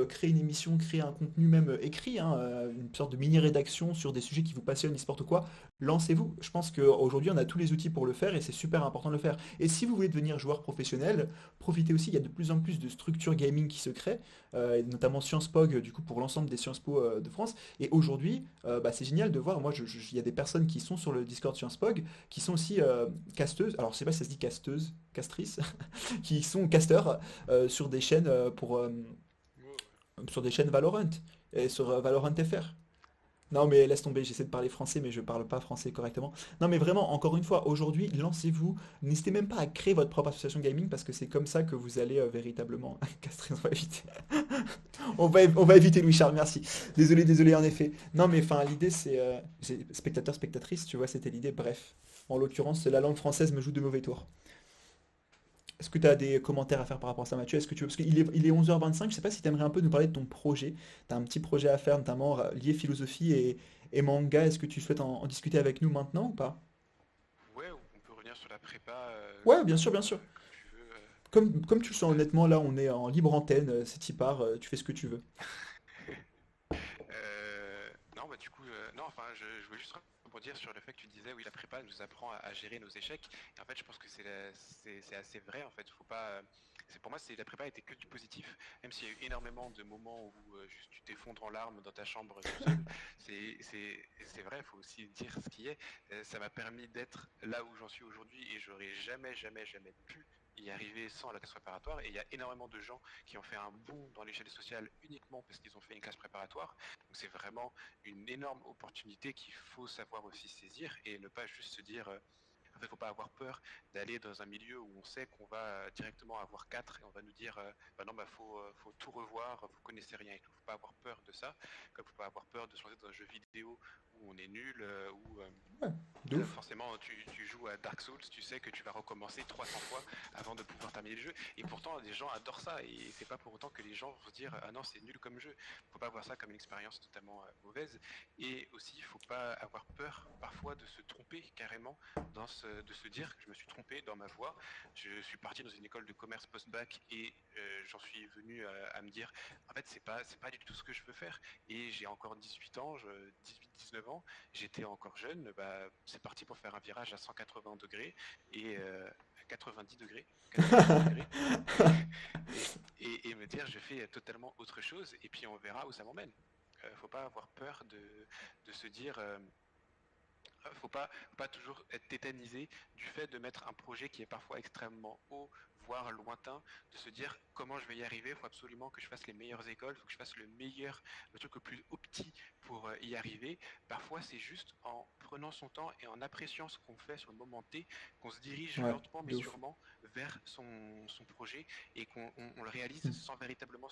créer une émission, créer un contenu même écrit, hein, une sorte de mini-rédaction sur des sujets qui vous passionnent, e-sport ou quoi, lancez-vous. Je pense qu'aujourd'hui on a tous les outils pour le faire et c'est super important de le faire. Et si vous voulez devenir joueur professionnel, profitez aussi, il y a de plus en plus de structures gaming qui se créent, et notamment Sciences Po, du coup pour l'ensemble des Sciences Po de France. Et aujourd'hui, bah, c'est génial de voir, moi il y a des personnes qui sont sur le Discord Sciences Po, qui sont aussi casteuses, alors je sais pas si ça se dit casteuse, castrices, qui sont casteurs sur des chaînes Ouais, ouais. sur des chaînes Valorant, et sur Valorant FR. Non mais laisse tomber, j'essaie de parler français mais je parle pas français correctement. Non mais vraiment, encore une fois, aujourd'hui, lancez-vous. N'hésitez même pas à créer votre propre association gaming parce que c'est comme ça que vous allez véritablement castrer. On va éviter. On va éviter Louis Charles, merci. Désolé, désolé en effet. Non mais enfin l'idée c'est spectateur, spectatrice, tu vois, c'était l'idée. Bref, en l'occurrence, la langue française me joue de mauvais tours. Est-ce que tu as des commentaires à faire par rapport à ça, Mathieu? Est-ce que tu veux... Parce qu'il est 11h25, je sais pas si tu aimerais un peu nous parler de ton projet. Tu as un petit projet à faire, notamment lié philosophie et manga. Est-ce que tu souhaites en discuter avec nous maintenant ou pas? Ouais, on peut revenir sur la prépa Ouais, bien sûr, bien sûr. comme tu veux. Comme tu le sens Euh, honnêtement, là, on est en libre antenne, c'est t'y part, tu fais ce que tu veux. non, bah du coup, non, enfin, je voulais juste rebondir sur le fait que tu disais, oui, la prépa nous apprend à gérer nos échecs. Et en fait, je pense que c'est assez vrai. En fait, faut pas. Pour moi, la prépa était que du positif. Même s'il y a eu énormément de moments où juste tu t'effondres en larmes dans ta chambre tout seul, c'est vrai. Il faut aussi dire ce qui est. Ça m'a permis d'être là où j'en suis aujourd'hui, et j'aurais jamais, jamais, jamais pu y arriver sans la classe préparatoire. Et il y a énormément de gens qui ont fait un bond dans l'échelle sociale uniquement parce qu'ils ont fait une classe préparatoire. Donc c'est vraiment une énorme opportunité qu'il faut savoir aussi saisir et ne pas juste se dire en fait, il ne faut pas avoir peur d'aller dans un milieu où on sait qu'on va directement avoir 4 et on va nous dire bah non, bah faut tout revoir, vous connaissez rien et tout. Il ne faut pas avoir peur de ça, comme il ne faut pas avoir peur de se lancer dans un jeu vidéo où on est nul, où Ouais, de ouf. forcément tu joues à Dark Souls, tu sais que tu vas recommencer 300 fois avant de pouvoir terminer le jeu. Et pourtant, les gens adorent ça. Et c'est pas pour autant que les gens vont se dire ah non, c'est nul comme jeu. Faut pas voir ça comme une expérience totalement mauvaise. Et aussi, il faut pas avoir peur parfois de se tromper carrément, de se dire que je me suis trompé dans ma voie. Je suis parti dans une école de commerce post-bac et j'en suis venu à me dire en fait, c'est pas du tout ce que je veux faire. Et j'ai encore 18 ans, 18-19 ans, j'étais encore jeune, bah, c'est parti pour faire un virage à 180 degrés et 90 degrés, 90 degrés et me dire je fais totalement autre chose et puis on verra où ça m'emmène. Faut pas avoir peur de se dire faut pas toujours être tétanisé du fait de mettre un projet qui est parfois extrêmement haut, voire lointain, de se dire comment je vais y arriver, il faut absolument que je fasse les meilleures écoles, il faut que je fasse le truc le plus opti pour y arriver. Parfois c'est juste en prenant son temps et en appréciant ce qu'on fait sur le moment T, qu'on se dirige Ouais, lentement mais de ouf. sûrement vers son projet et qu'on le réalise Hmm. sans véritablement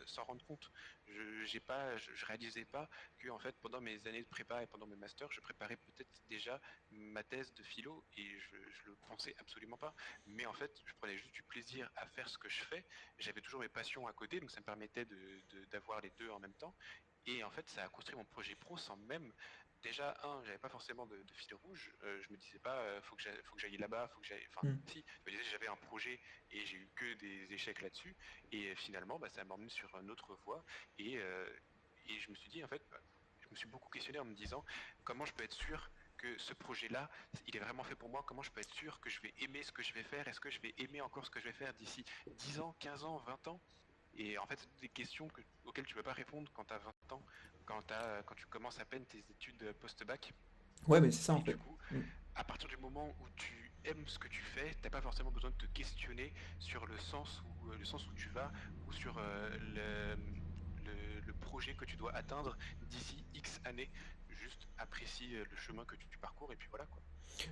s'en rendre compte. Je réalisais pas que en fait pendant mes années de prépa et pendant mes masters, je préparais peut-être déjà ma thèse de philo et je le pensais absolument pas. Mais en fait, je prenais juste du plaisir à faire ce que je fais. J'avais toujours mes passions à côté, donc ça me permettait d'avoir les deux en même temps. Et en fait, ça a construit mon projet pro sans même. Déjà, j'avais pas forcément de fil rouge. Je me disais pas, faut que j'aille là-bas, faut que j'aille. Enfin, Hmm. si, je me disais, j'avais un projet et j'ai eu que des échecs là-dessus. Et finalement, bah, ça m'a emmené sur une autre voie. Et, euh, et je me suis dit, en fait, bah, je me suis beaucoup questionné en me disant comment je peux être sûr que ce projet-là, il est vraiment fait pour moi, comment je peux être sûr que je vais aimer ce que je vais faire, est-ce que je vais aimer encore ce que je vais faire d'ici 10 ans, 15 ans, 20 ans. Et en fait, c'est des questions auxquelles tu ne peux pas répondre quand tu as 20 ans, quand tu commences à peine tes études post-bac. Ouais, mais c'est ça en Et du fait. coup, Hmm. à partir du moment où tu aimes ce que tu fais, t'as pas forcément besoin de te questionner sur le sens où tu vas ou sur le projet que tu dois atteindre d'ici X années. Juste apprécie le chemin que tu parcours et puis voilà quoi.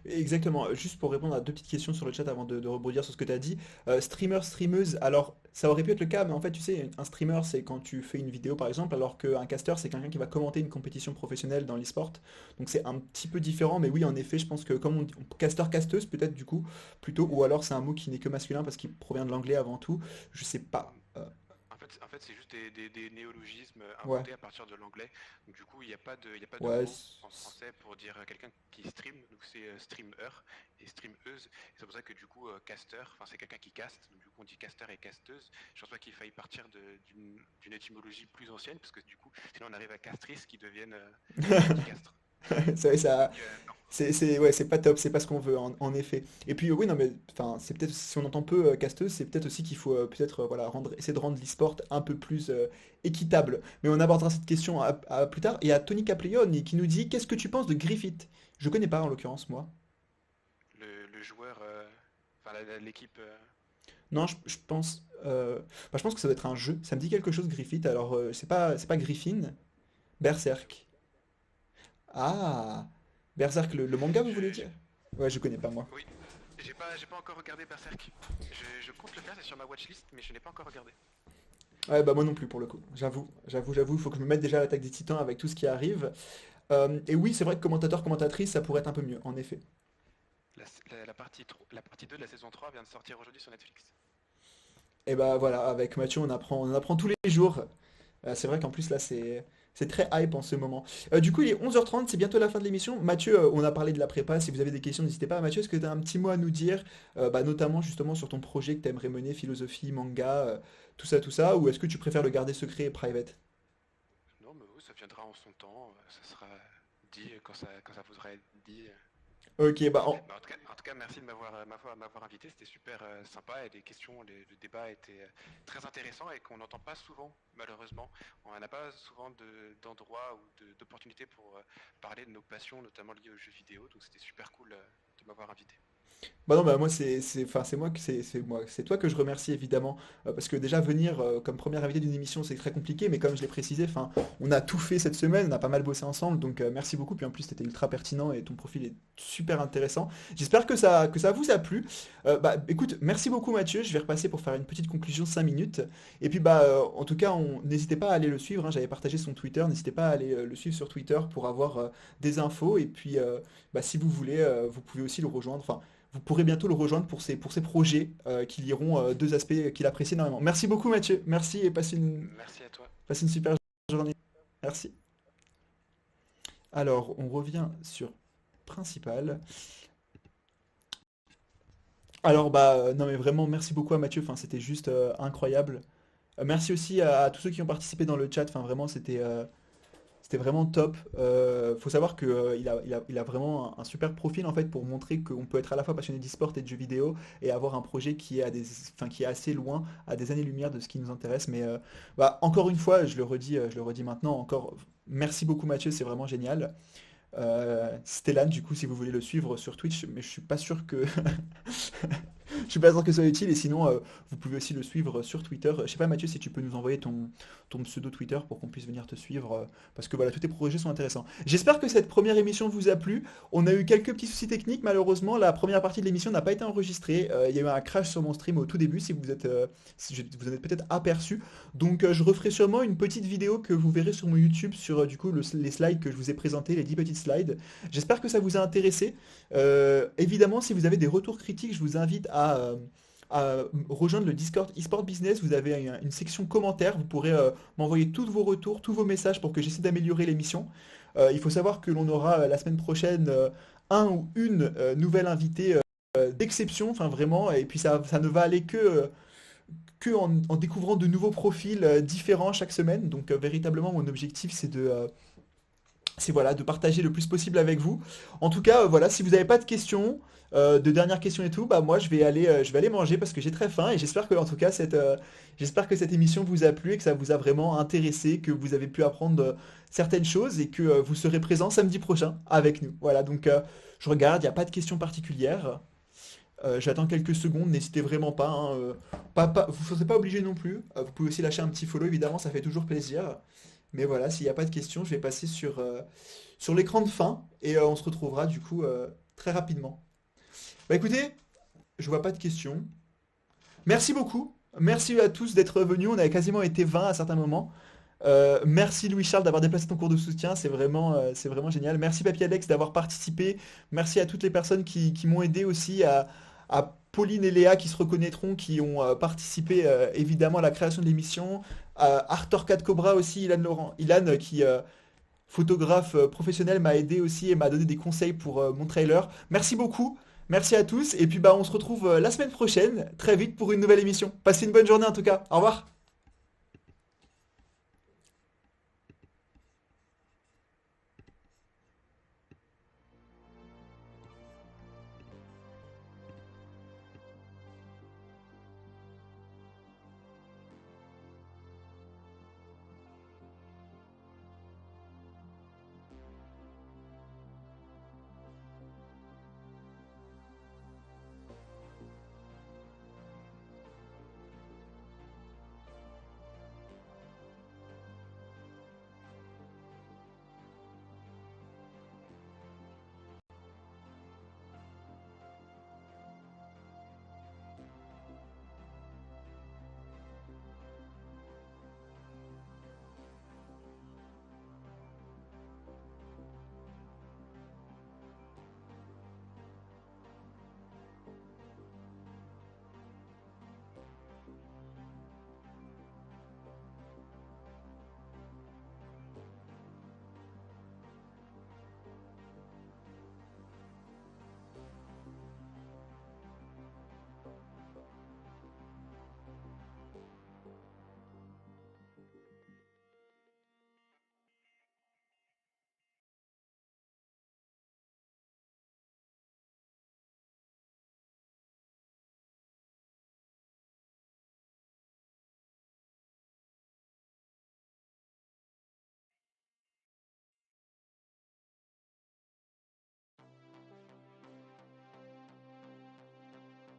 Exactement. Juste pour répondre à deux petites questions sur le chat avant de rebondir sur ce que tu as dit. Streamer, streameuse, alors ça aurait pu être le cas, mais en fait, tu sais, un streamer, c'est quand tu fais une vidéo par exemple, alors qu'un caster, c'est quelqu'un qui va commenter une compétition professionnelle dans l'e-sport. Donc c'est un petit peu différent, mais oui, en effet, je pense que comme on dit, caster, casteuse, peut-être du coup, plutôt, ou alors c'est un mot qui n'est que masculin parce qu'il provient de l'anglais avant tout. Je sais pas. En fait, c'est juste des néologismes Ouais, inventés à partir de l'anglais. Donc, du coup, il y a pas de ouais. mot en français pour dire quelqu'un qui stream. Donc, c'est streamer et streameuse. Et c'est pour ça que du coup, caster, enfin, c'est quelqu'un qui caste. Donc, du coup, on dit caster et casteuse. Je pense pas qu'il faille partir d'une étymologie plus ancienne, parce que du coup, sinon on arrive à castrice qui deviennent des gens qui castrent. Ça, Donc, non. ouais, c'est pas top, c'est pas ce qu'on veut en effet. Et puis oui, non mais enfin, c'est peut-être si on entend peu casteuse, c'est peut-être aussi qu'il faut peut-être voilà essayer de rendre l'e-sport un peu plus équitable. Mais on abordera cette question plus tard. Et à Tony Caplione qui nous dit qu'est-ce que tu penses de Griffith? Je connais pas en l'occurrence moi. Le joueur, enfin, l'équipe. Non, je pense que ça doit être un jeu. Ça me dit quelque chose Griffith. Alors c'est pas Griffin, Berserk. Ah, Berserk le manga vous voulez je- dire? Ouais, je connais pas moi. Oui, j'ai pas encore regardé Berserk. Je compte le faire, c'est sur ma watchlist, mais je n'ai pas encore regardé. Ouais, bah moi non plus pour le coup. J'avoue, il faut que je me mette déjà à l'attaque des Titans avec tout ce qui arrive. Et oui, c'est vrai que commentateur, commentatrice, ça pourrait être un peu mieux, en effet. La partie 2 de la saison 3 vient de sortir aujourd'hui sur Netflix. Et bah voilà, avec Mathieu, on en apprend tous les jours. C'est vrai qu'en plus là, c'est très hype en ce moment. Du coup, il est 11h30, c'est bientôt la fin de l'émission. Mathieu, on a parlé de la prépa. Si vous avez des questions, n'hésitez pas. Mathieu, est-ce que tu as un petit mot à nous dire, bah, notamment justement sur ton projet que tu aimerais mener, philosophie, manga, tout ça, ou est-ce que tu préfères le garder secret et private? Non, mais oui, ça viendra en son temps, ça sera dit quand ça voudra être dit. Ok, bah Bah, en tout cas, merci de m'avoir invité, c'était super sympa et les questions, le débat était très intéressant et qu'on n'entend pas souvent, malheureusement. On n'a pas souvent d'endroits ou d'opportunités pour parler de nos passions, notamment liées aux jeux vidéo, donc c'était super cool de m'avoir invité. bah non, bah moi enfin c'est toi que je remercie évidemment parce que déjà venir comme premier invité d'une émission c'est très compliqué mais comme je l'ai précisé, enfin on a tout fait cette semaine, on a pas mal bossé ensemble donc merci beaucoup puis en plus c'était ultra pertinent et ton profil est super intéressant. J'espère que ça vous a plu. Bah écoute, merci beaucoup Mathieu, je vais repasser pour faire une petite conclusion 5 minutes et puis bah en tout cas n'hésitez pas à aller le suivre, hein, j'avais partagé son Twitter, n'hésitez pas à aller le suivre sur Twitter pour avoir des infos et puis bah, si vous voulez vous pouvez aussi le rejoindre. Enfin vous pourrez bientôt le rejoindre pour ses projets qui lieront deux aspects qu'il apprécie énormément. Merci beaucoup Mathieu, merci et Merci à toi. passe une super journée. Merci. Alors, on revient sur principal. Alors bah non mais vraiment merci beaucoup à Mathieu, enfin c'était juste incroyable. Merci aussi à tous ceux qui ont participé dans le chat, enfin vraiment c'était vraiment top. Faut savoir que il a vraiment un super profil en fait pour montrer qu'on peut être à la fois passionné d'e-sport et de jeux vidéo et avoir un projet qui est enfin, qui est assez loin, à des années-lumière de ce qui nous intéresse. Mais bah, encore une fois, je le redis maintenant, encore merci beaucoup Mathieu, c'est vraiment génial. Stellan, du coup, si vous voulez le suivre sur Twitch, mais je suis pas sûr que je suis pas sûr que ce soit utile. Et sinon, vous pouvez aussi le suivre sur Twitter. Je sais pas, Mathieu, si tu peux nous envoyer ton pseudo Twitter pour qu'on puisse venir te suivre. Parce que voilà, tous tes projets sont intéressants. J'espère que cette première émission vous a plu. On a eu quelques petits soucis techniques, malheureusement. La première partie de l'émission n'a pas été enregistrée. Il y a eu un crash sur mon stream au tout début, si vous êtes, vous en êtes peut-être aperçu. Donc, je referai sûrement une petite vidéo que vous verrez sur mon YouTube sur du coup les slides que je vous ai présentés, les 10 petites slides. J'espère que ça vous a intéressé. Évidemment, si vous avez des retours critiques, je vous invite à rejoindre le Discord eSport Business. Vous avez une section commentaires. Vous pourrez m'envoyer tous vos retours, tous vos messages pour que j'essaie d'améliorer l'émission. Il faut savoir que l'on aura la semaine prochaine un ou une nouvelle invitée d'exception, enfin vraiment. Et puis ça ne va aller que en découvrant de nouveaux profils différents chaque semaine. Donc véritablement, mon objectif, c'est voilà, de partager le plus possible avec vous. En tout cas, voilà, si vous n'avez pas de questions, de dernières questions et tout, bah moi je vais aller manger parce que j'ai très faim et j'espère que en tout cas j'espère que cette émission vous a plu et que ça vous a vraiment intéressé, que vous avez pu apprendre certaines choses et que vous serez présent samedi prochain avec nous. Voilà, donc je regarde, il n'y a pas de questions particulières. J'attends quelques secondes, n'hésitez vraiment pas, hein, vous ne serez pas obligé non plus. Vous pouvez aussi lâcher un petit follow, évidemment, ça fait toujours plaisir. Mais voilà, s'il n'y a pas de questions, je vais passer sur l'écran de fin et on se retrouvera du coup très rapidement. Bah écoutez, je vois pas de questions. Merci beaucoup. Merci à tous d'être venus. On a quasiment été 20 à certains moments. Merci Louis-Charles d'avoir déplacé ton cours de soutien, c'est vraiment génial. Merci Papy Alex d'avoir participé. Merci à toutes les personnes qui m'ont aidé aussi, à Pauline et Léa qui se reconnaîtront, qui ont participé évidemment à la création de l'émission. À Arthur 4 Cobra aussi, Ilan Laurent. Ilan qui, photographe professionnel, m'a aidé aussi et m'a donné des conseils pour mon trailer. Merci beaucoup. Merci à tous. Et puis bah on se retrouve la semaine prochaine, très vite pour une nouvelle émission. Passez une bonne journée en tout cas. Au revoir.